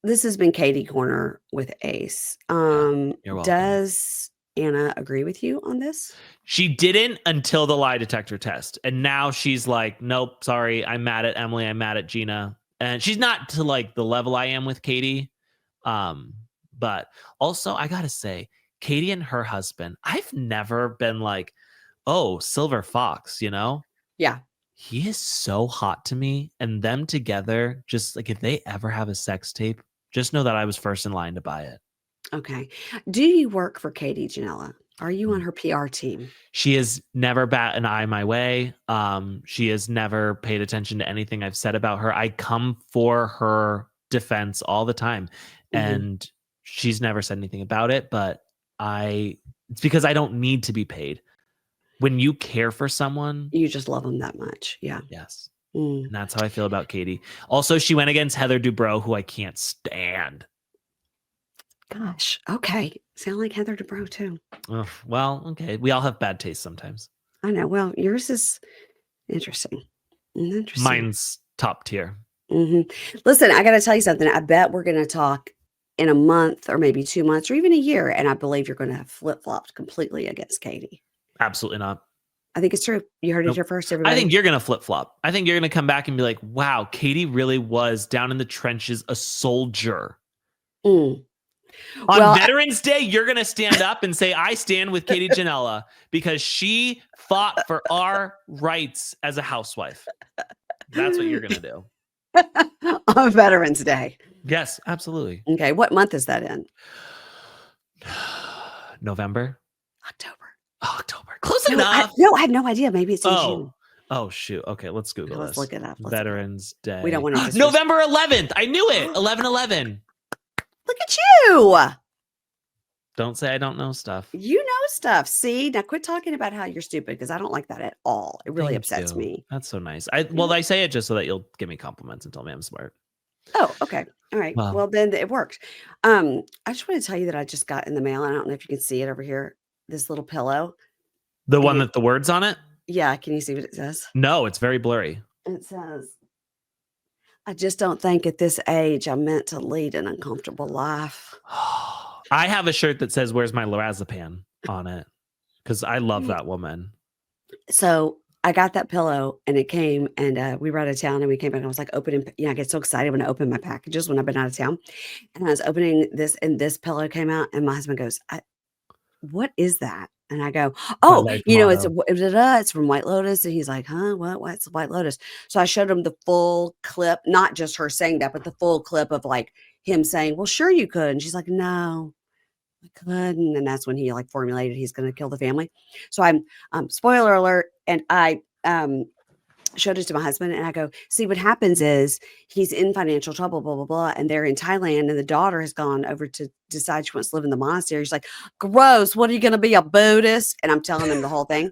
this has been Katie Corner with Ace. You're welcome. Does Anna agree with you on this? She didn't until the lie detector test. And now she's like, nope, sorry. I'm mad at Emily. I'm mad at Gina. And she's not to like the level I am with Katie. But also I gotta say, Katie and her husband, I've never been like, oh, Silver Fox, you know? Yeah. He is so hot to me. And them together, just like if they ever have a sex tape, just know that I was first in line to buy it. Okay. Do you work for Katie Janela? Are you on her PR team? She has never bat an eye my way. She has never paid attention to anything I've said about her. I come for her defense all the time. And she's never said anything about it, but it's because I don't need to be paid. When you care for someone, you just love them that much. Yeah. Yes. And that's how I feel about Katie. Also, she went against Heather Dubrow, who I can't stand. Gosh. Okay. Sound like Heather Dubrow too. Oh, well, okay. We all have bad taste sometimes. I know. Well, yours is interesting. Mine's top tier. Listen, I got to tell you something. I bet we're going to talk in a month or maybe 2 months or even a year. And I believe you're going to have flip-flopped completely against Katie. Absolutely not. I think it's true. You heard it here first, everybody. I think you're going to flip-flop. I think you're going to come back and be like, wow, Katie really was down in the trenches, a soldier. On Veterans Day, you're going to stand up and say, I stand with Katie Janela because she fought for our rights as a housewife. That's what you're going to do. On Veterans Day. Yes, absolutely. Okay. What month is that in? November. October. Close enough. I have no idea. Maybe it's in June. Oh, shoot. Okay, let's Google this. Let's look it up. Veterans Day. We don't want to. November 11th. I knew it. 11/11. Look at you. Don't say I don't know stuff. You know stuff. See? Now quit talking about how you're stupid because I don't like that at all. It really upsets me. That's so nice. I say it just so that you'll give me compliments and tell me I'm smart. Oh, okay. All right. Well, then it worked. I just want to tell you that I just got in the mail. I don't know if you can see it over here. This little pillow. The one with the words on it? Yeah. Can you see what it says? No, it's very blurry. It says, I just don't think at this age I'm meant to lead an uncomfortable life. I have a shirt that says, where's my lorazepam on it? Because I love that woman. So I got that pillow and it came and we were out of town and we came back and I was like opening, I get so excited when I open my packages when I've been out of town. And I was opening this and this pillow came out and my husband goes, what is that? And I go, oh, it's from White Lotus. And he's like, huh, what's White Lotus? So I showed him the full clip, not just her saying that, but the full clip of like him saying, well, sure you could. And she's like, no, I couldn't. And that's when he like formulated, he's going to kill the family. So I'm spoiler alert. And I showed it to my husband and I go, see, what happens is he's in financial trouble, blah, blah, blah. And they're in Thailand and the daughter has gone over to decide she wants to live in the monastery. She's like, gross. What are you going to be, a Buddhist? And I'm telling him the whole thing.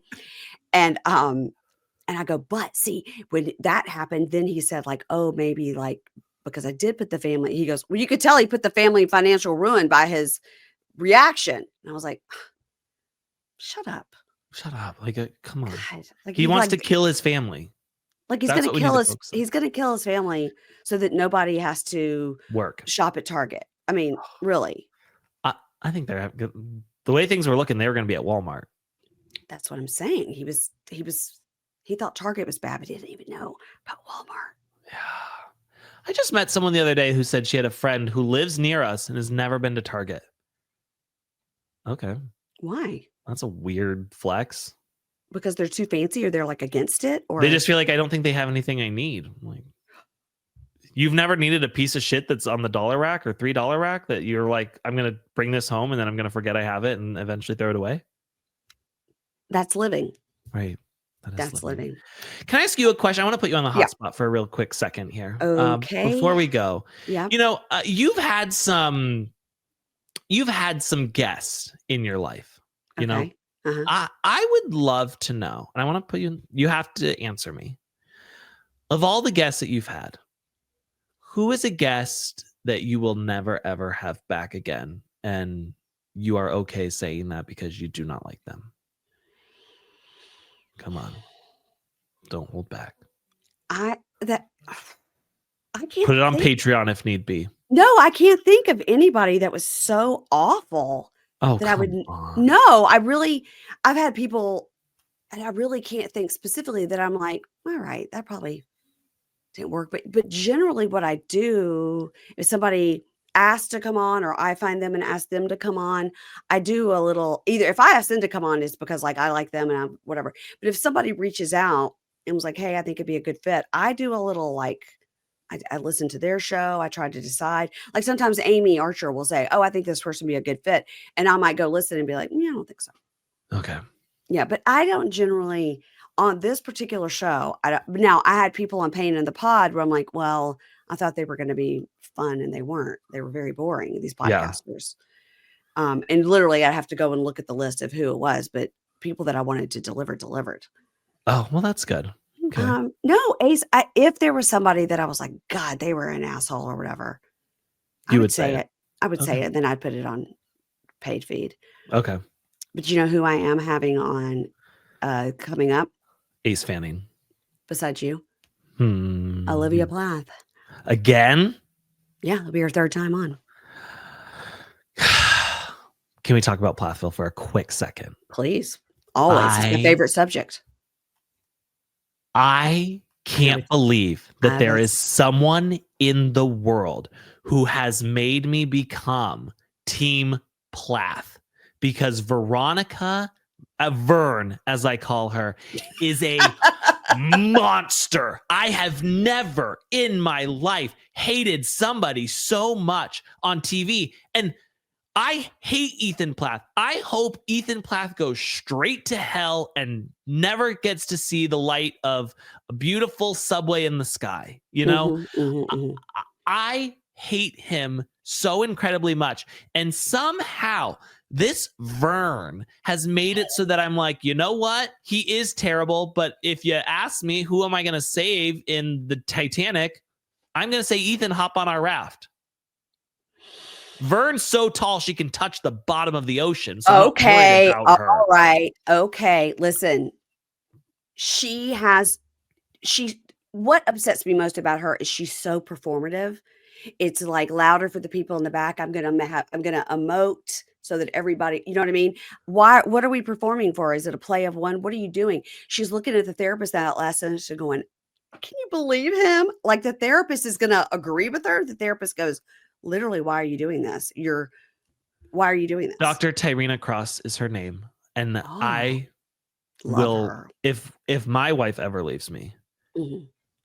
And I go, but see, when that happened, then he said like, oh, maybe like, because I did put the family, he goes, well, you could tell he put the family in financial ruin by his reaction. And I was like, shut up. Like, come on. God. Like, he wants to kill his family. Like he's going to kill his family so that nobody has to shop at Target. I mean, really. I think they're the way things were looking, they were going to be at Walmart. That's what I'm saying. He thought Target was bad, but he didn't even know about Walmart. Yeah. I just met someone the other day who said she had a friend who lives near us and has never been to Target. Okay. Why? That's a weird flex. Because they're too fancy or they're like against it? Or they just feel like I don't think they have anything I need. I'm like, You've never needed a piece of shit that's on the $1 rack or $3 rack that you're like, I'm going to bring this home and then I'm going to forget I have it and eventually throw it away? That's living. Right. That's living. Can I ask you a question? I want to put you on the hot Yeah. spot for a real quick second here. Okay. Before we go, Yeah. You've had some guests in your life, Okay. I would love to know, and I want to put you have to answer me. Of all the guests that you've had, who is a guest that you will never, ever have back again? And you are okay saying that because you do not like them. Come on. Don't hold back. I can't put it on Patreon if need be. No, I can't think of anybody that was so awful that I would. No, I've had people, and I really can't think specifically that I'm like, all right, that probably didn't work. But generally, what I do if somebody asks to come on, or I find them and ask them to come on, I do a little. Either if I ask them to come on, it's because like I like them and I'm whatever. But if somebody reaches out and was like, hey, I think it'd be a good fit, I do a little like. I listen to their show. I try to decide. Like sometimes Amy Archer will say, oh, I think this person would be a good fit. And I might go listen and be like, yeah, I don't think so. Okay. Yeah. But I don't generally on this particular show. Now I had people on Payne in the Pod where I'm like, well, I thought they were going to be fun and they weren't. They were very boring, these podcasters. Yeah. And literally I'd have to go and look at the list of who it was, but people that I wanted to delivered. Oh, well, that's good. Okay. No, Ace, if there was somebody that I was like, God, they were an asshole or whatever, I would say it. I would say it. Then I'd put it on paid feed. Okay. But you know who I am having on coming up? Ace Fanning. Besides you? Olivia Plath. Again? Yeah, it'll be her third time on. Can we talk about Plathville for a quick second? Please. Always. It's my favorite subject. I can't believe that there is someone in the world who has made me become Team Plath, because Veronica, Vern, as I call her, is a monster. I have never in my life hated somebody so much on TV. And I hate Ethan Plath. I hope Ethan Plath goes straight to hell and never gets to see the light of a beautiful subway in the sky. I hate him so incredibly much. And somehow this Vern has made it so that I'm like, you know what? He is terrible. But if you ask me, who am I going to save in the Titanic? I'm going to say, Ethan, hop on our raft. Vern's so tall she can touch the bottom of the ocean. So okay. All right. Okay. Listen, what upsets me most about her is she's so performative. It's like louder for the people in the back. I'm gonna emote so that everybody, you know what I mean? What are we performing for? Is it a play of one? What are you doing? She's looking at the therapist that last sentence and going, can you believe him? Like the therapist is gonna agree with her. The therapist goes, literally, why are you doing this? Why are you doing this? Dr. Tyrena Cross is her name. And I will, her. If my wife ever leaves me,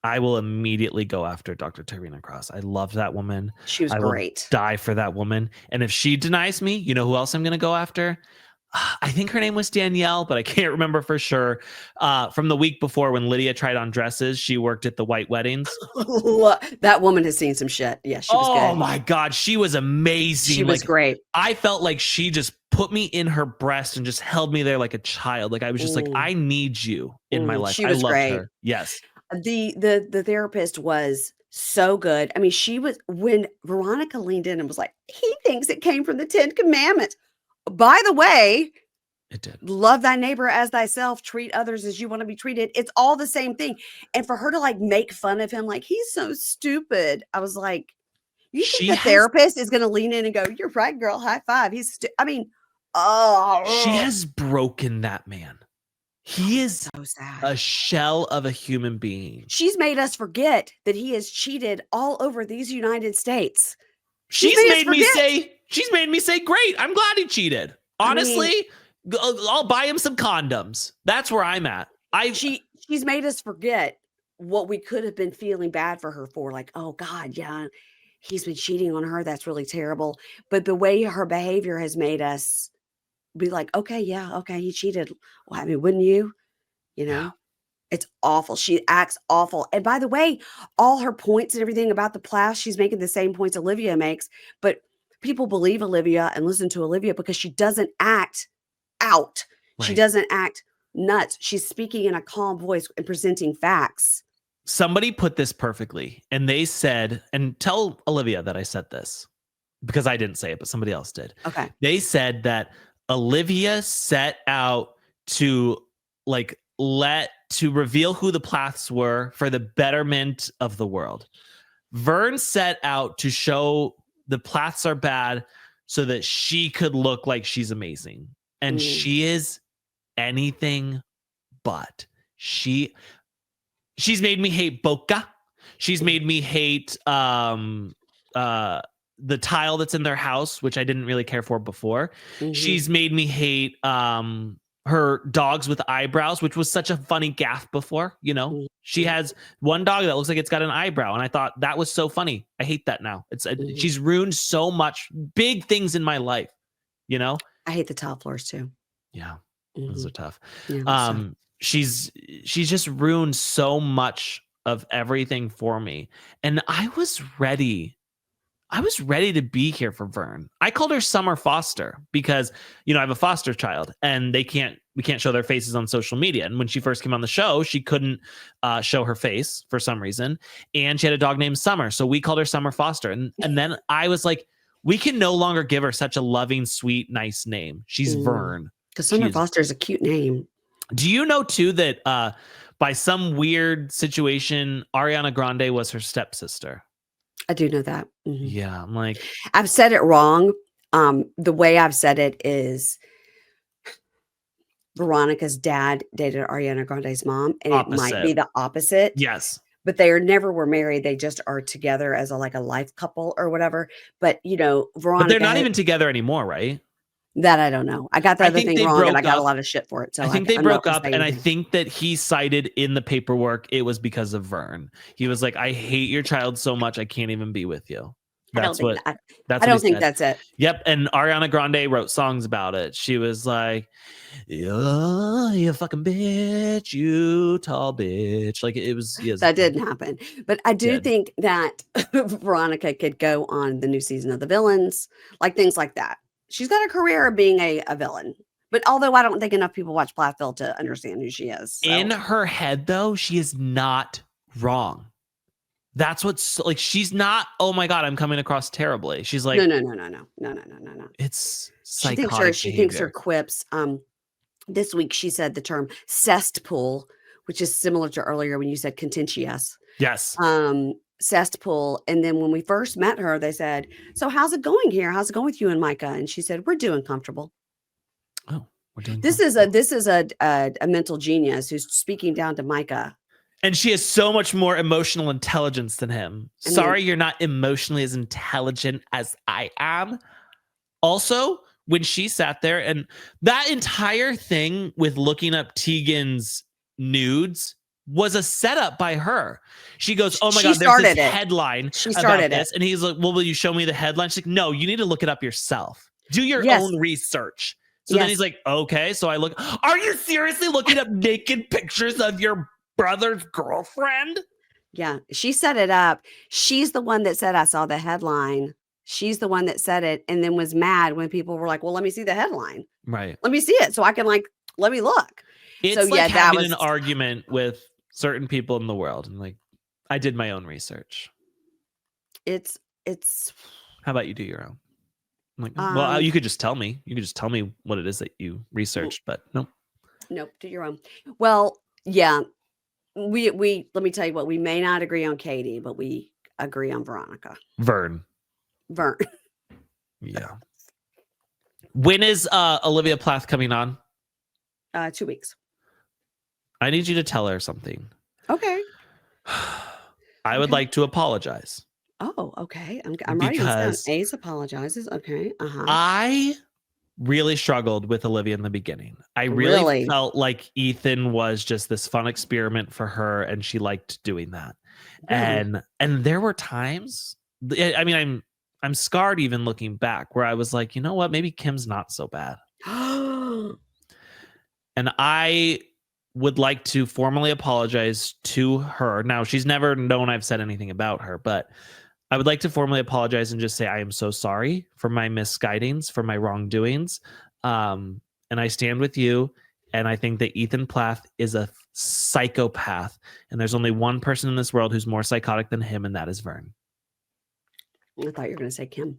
I will immediately go after Dr. Tyrena Cross. I loved that woman. She was great. Die for that woman. And if she denies me, you know who else I'm going to go after? I think her name was Danielle, but I can't remember for sure. From the week before when Lydia tried on dresses, she worked at the white weddings. That woman has seen some shit. Yeah, she was good. Oh my God, she was amazing. She was great. I felt like she just put me in her breast and just held me there like a child. Like I was just like, I need you in my life. She was great. Her. Yes. The therapist was so good. I mean, when Veronica leaned in and was like, he thinks it came from the 10 Commandments. By the way, it did. Love thy neighbor as thyself, treat others as you want to be treated. It's all the same thing. And for her to like make fun of him, like he's so stupid. I was like, you think the therapist is going to lean in and go, you're right, girl, high five. She has broken that man. He is so sad. A shell of a human being. She's made us forget that he has cheated all over these United States. She's made me say, great. I'm glad he cheated. Honestly, I'll buy him some condoms. That's where I'm at. She's made us forget what we could have been feeling bad for her for, like, oh God, yeah, he's been cheating on her. That's really terrible. But the way her behavior has made us be like, okay, yeah, okay, he cheated. Well, I mean, wouldn't you? You Yeah. know, it's awful. She acts awful. And by the way, all her points and everything about the plow, she's making the same points Olivia makes, but people believe Olivia and listen to Olivia because she doesn't act out. She Right. doesn't act nuts. She's speaking in a calm voice and presenting facts. Somebody put this perfectly, and they said, and tell Olivia that I said this because I didn't say it, but somebody else did. Okay. They said that Olivia set out to reveal who the Plaths were for the betterment of the world. Vern set out to show the Plaths are bad so that she could look like she's amazing. And she is anything but. She's made me hate Boca. She's made me hate the tile that's in their house, which I didn't really care for before. She's made me hate her dogs with eyebrows, which was such a funny gaffe before. You know, she has one dog that looks like it's got an eyebrow, and I thought that was so funny. I hate that now. She's ruined so much big things in my life. You know, I hate the tile floors too. Yeah, those are tough. Yeah, she's just ruined so much of everything for me, and I was ready to be here for Vern. I called her Summer Foster because, I have a foster child and we can't show their faces on social media. And when she first came on the show, she couldn't show her face for some reason. And she had a dog named Summer. So we called her Summer Foster. And then I was like, we can no longer give her such a loving, sweet, nice name. She's Vern. Because Summer Foster is a cute name. Do you know too that by some weird situation, Ariana Grande was her stepsister? I do know that. Yeah, I'm like, I've said it wrong. The way I've said it is Veronica's dad dated Ariana Grande's mom, and it might be the opposite. Yes. But they never were married. They just are together as a life couple or whatever. But Veronica. But they're not even together anymore, right? That I don't know. I got the other thing wrong, and I got a lot of shit for it. So I think they broke up, and I think that he cited in the paperwork it was because of Vern. He was like, "I hate your child so much, I can't even be with you." I don't think that's it. Yep. And Ariana Grande wrote songs about it. She was like, "Oh, you fucking bitch, you tall bitch." Like it was. Yes, that didn't happen. But I do think that Veronica could go on the new season of The Villains, like things like that. She's got a career of being a villain. But although I don't think enough people watch Plathville to understand who she is. So. In her head, though, she is not wrong. That's what's like, she's not, oh my God, I'm coming across terribly. She's like, no. It's psychotic behavior. She thinks her quips. This week she said the term cesspool, which is similar to earlier when you said contentious. Yes. Cesspool. And then when we first met her, they said, "So how's it going here? How's it going with you and Micah?" And she said, "We're doing comfortable." Oh, we're doing. This is a mental genius who's speaking down to Micah. And she has so much more emotional intelligence than him. Sorry, you're not emotionally as intelligent as I am. Also, when she sat there and that entire thing with looking up Tegan's nudes was a setup by her. She goes, "Oh my God, there's this headline about this." And he's like, "Well, will you show me the headline?" She's like, "No, you need to look it up yourself. Do your own research." So then he's like, "Okay." So I look, are you seriously looking up naked pictures of your brother's girlfriend? Yeah, she set it up. She's the one that said, "I saw the headline." She's the one that said it and then was mad when people were like, "Well, let me see the headline. Right. Let me see it so I can let me look." It's like having an argument with certain people in the world. And like, I did my own research. It's. How about you do your own? I'm like, well, you could just tell me. You could just tell me what it is that you researched, but nope. Nope, do your own. Well, yeah. We let me tell you what, we may not agree on Katie, but we agree on Veronica. Vern. Yeah. When is Olivia Plath coming on? 2 weeks. I need you to tell her something. Okay. I would like to apologize. Oh, okay. I'm writing this down. Ace apologizes. Okay. I really struggled with Olivia in the beginning. I really Really? felt like Ethan was just this fun experiment for her, and she liked doing that. Really? And there were times, I mean, I'm scarred even looking back, where I was like, you know what, maybe Kim's not so bad. And I would like to formally apologize to her. Now, she's never known I've said anything about her, but I would like to formally apologize and just say I am so sorry for my misguidings, for my wrongdoings. And I stand with you. And I think that Ethan Plath is a psychopath. And there's only one person in this world who's more psychotic than him, and that is Vern. I thought you were going to say Kim.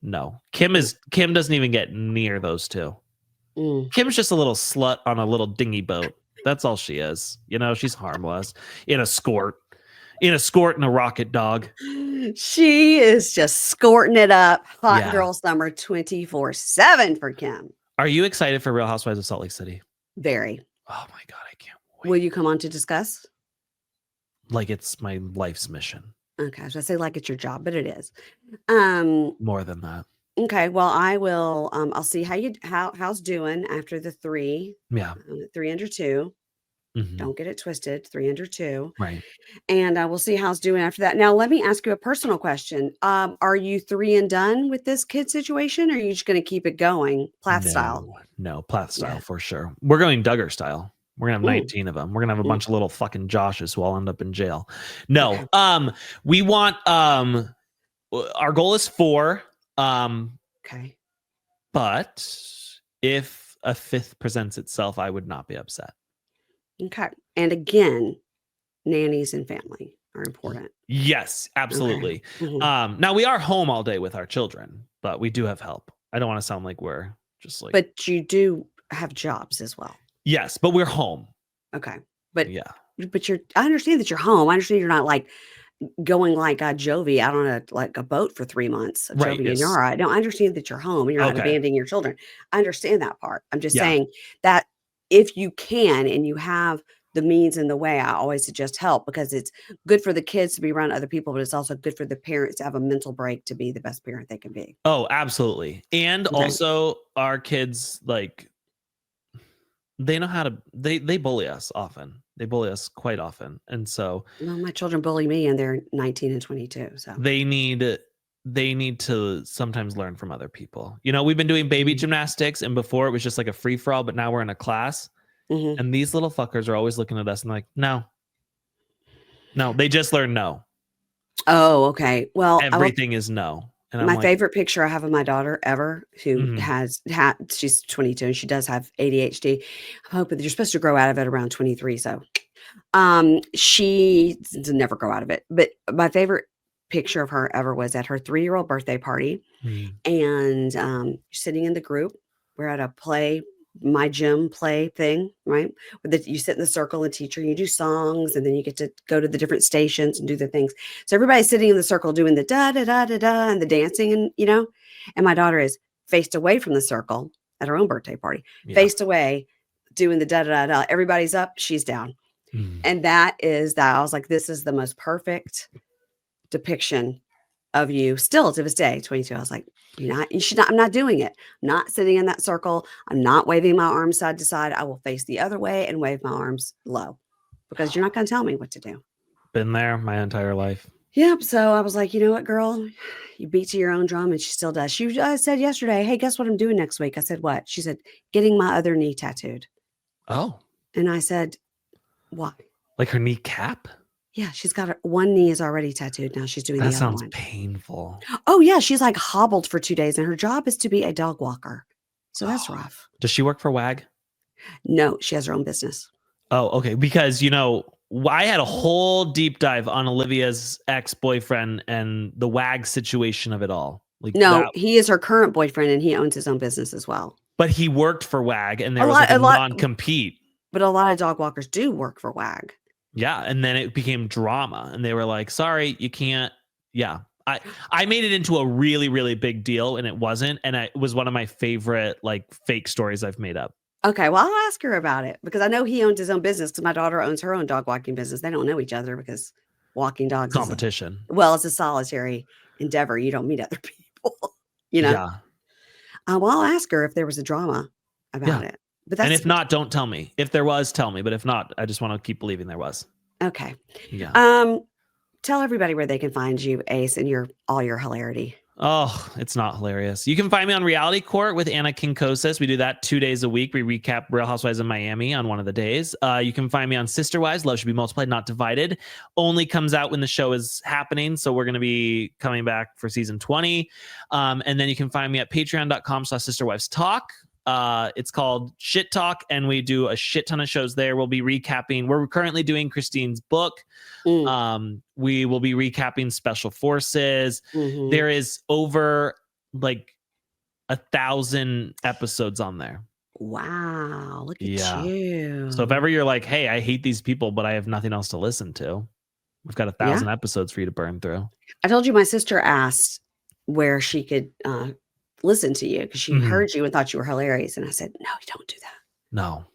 No, Kim doesn't even get near those two. Kim's just a little slut on a little dinghy boat. That's all she is. You know, she's harmless in a skort and a rocket dog. She is just scorting it up. Hot girl summer 24/7 for Kim. Are you excited for Real Housewives of Salt Lake City? Very. Oh my God, I can't wait. Will you come on to discuss? Like it's my life's mission. Okay, so I say like it's your job, but it is. More than that. Okay, well, I will. I'll see how's doing after the 3. Yeah, 3 under 2. Mm-hmm. Don't get it twisted. 3 under 2. Right. And we'll see how's doing after that. Now, let me ask you a personal question. Are you 3 and done with this kid situation, or are you just going to keep it going, Plath style? No, Plath style for sure. We're going Duggar style. We're gonna have 19 of them. We're gonna have a bunch of little fucking Joshes who all end up in jail. No, we want our goal is 4. Okay. But if a 5th presents itself, I would not be upset. Okay. And again, nannies and family are important. Yes, absolutely. Okay. Mm-hmm. Now we are home all day with our children, but we do have help. I don't want to sound like we're just like. But you do have jobs as well. Yes, but we're home. Okay. But yeah. But I understand that you're home. I understand you're not like going like Jovi out on a boat for 3 months. Right. Jovi and Yara. No, I understand that you're home and you're not abandoning your children. I understand that part. I'm just saying that if you can and you have the means and the way, I always suggest help, because it's good for the kids to be around other people, but it's also good for the parents to have a mental break to be the best parent they can be. Oh, absolutely. And also our kids, like, they know how to, they bully us often. They bully us quite often. And so, well, my children bully me and they're 19 and 22. So they need to sometimes learn from other people. You know, we've been doing baby gymnastics, and before it was just like a free for all, but now we're in a class. And these little fuckers are always looking at us and like, no, they just learned no. Oh, okay. Well, everything is no. And my favorite picture I have of my daughter ever, who she's 22 and she does have ADHD. I'm hoping that you're supposed to grow out of it around 23. So she does never grow out of it. But my favorite picture of her ever was at her 3-year-old birthday party. And sitting in the group. We're at a my gym play thing, right? You sit in the circle and teacher, you do songs, and then you get to go to the different stations and do the things. So everybody's sitting in the circle doing the da da da da da and the dancing, and and my daughter is faced away from the circle at her own birthday party, faced away doing the da da da da. Everybody's up, she's down. And that is that. I was like, this is the most perfect depiction of you still to this day, 22. I was like, I'm not doing it. I'm not sitting in that circle. I'm not waving my arms side to side. I will face the other way and wave my arms low, because you're not going to tell me what to do. Been there my entire life. Yep. So I was like, you know what, girl, you beat to your own drum. And she still does. She said yesterday, hey, guess what I'm doing next week? I said, what? She said, getting my other knee tattooed. Oh. And I said, why? Like her kneecap? Yeah, she's got one knee is already tattooed. Now she's doing the other one. That sounds painful. Oh, yeah. She's like hobbled for 2 days, and her job is to be a dog walker. So that's rough. Does she work for WAG? No, she has her own business. Oh, okay. Because, I had a whole deep dive on Olivia's ex-boyfriend and the WAG situation of it all. Like, no, he is her current boyfriend, and he owns his own business as well. But he worked for WAG, and there was a non-compete. But a lot of dog walkers do work for WAG. Yeah, and then it became drama, and they were like, sorry, you can't. Yeah, I made it into a really, really big deal, and it wasn't, and it was one of my favorite fake stories I've made up. Okay, well, I'll ask her about it, because I know he owns his own business, because my daughter owns her own dog walking business. They don't know each other because walking dogs competition. It's a solitary endeavor. You don't meet other people, Yeah. Well, I'll ask her if there was a drama about it. But And that's if not, don't tell me. If there was, tell me. But if not, I just want to keep believing there was. okay. Yeah. Tell everybody where they can find you, Ace, and all your hilarity. Oh, it's not hilarious. You can find me on Reality Court with Anna Kinkosis. We do that 2 days a week. We recap Real Housewives of Miami on one of the days. You can find me on Sister Wives. Love Should Be Multiplied, Not Divided. Only comes out when the show is happening. So we're going to be coming back for season 20. And then you can find me at patreon.com/sisterwivestalk. It's called Shit Talk, and we do a shit ton of shows there. We'll be recapping. We're currently doing Christine's book. We will be recapping Special Forces. There is over like 1,000 episodes on there. Wow, look at you. So if ever you're like, hey, I hate these people, but I have nothing else to listen to, we've got 1,000 episodes for you to burn through. I told you my sister asked where she could listen to you because she heard you and thought you were hilarious. And I said, no, you don't do that. No,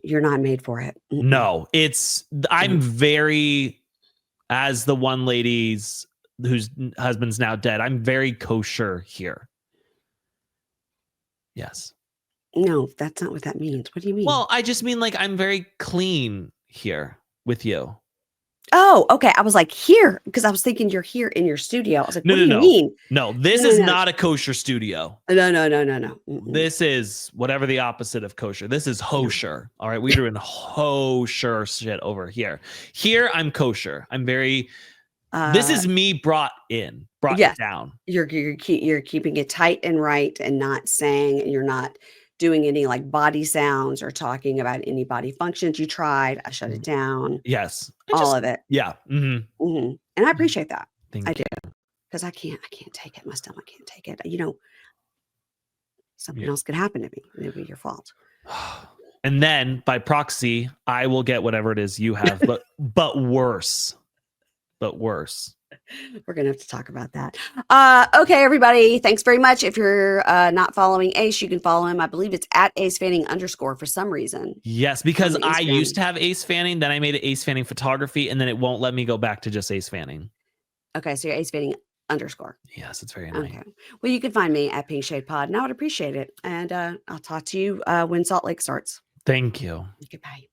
you're not made for it. No, I'm very, as the one lady's whose husband's now dead, I'm very kosher here. Yes. No, that's not what that means. What do you mean? Well, I just mean like I'm very clean here with you. Oh, okay. I was like, here, because I was thinking you're here in your studio. I was like, what do you mean? No, this is not a kosher studio. No. This is whatever the opposite of kosher. This is hosher. All right. We're doing hosher shit over here. Here, I'm kosher. I'm very, this is me brought down. You're keeping it tight and right and not saying, and you're not doing any like body sounds or talking about any body functions you tried. I shut it down. Yes. All of it. Yeah. And I appreciate that. I do. Because I can't take it. My stomach can't take it. You know, something else could happen to me. It'd be your fault. And then by proxy, I will get whatever it is you have, but worse. But worse. We're going to have to talk about that. Okay, everybody. Thanks very much. If you're not following Ace, you can follow him. I believe it's at Ace Fanning _ for some reason. Yes, because I used to have Ace Fanning. Then I made it Ace Fanning Photography, and then it won't let me go back to just Ace Fanning. Okay, so you're Ace Fanning _. Yes, it's very nice. Okay. Well, you can find me at Pink Shade Pod, and I would appreciate it. And I'll talk to you when Salt Lake starts. Thank you. Goodbye.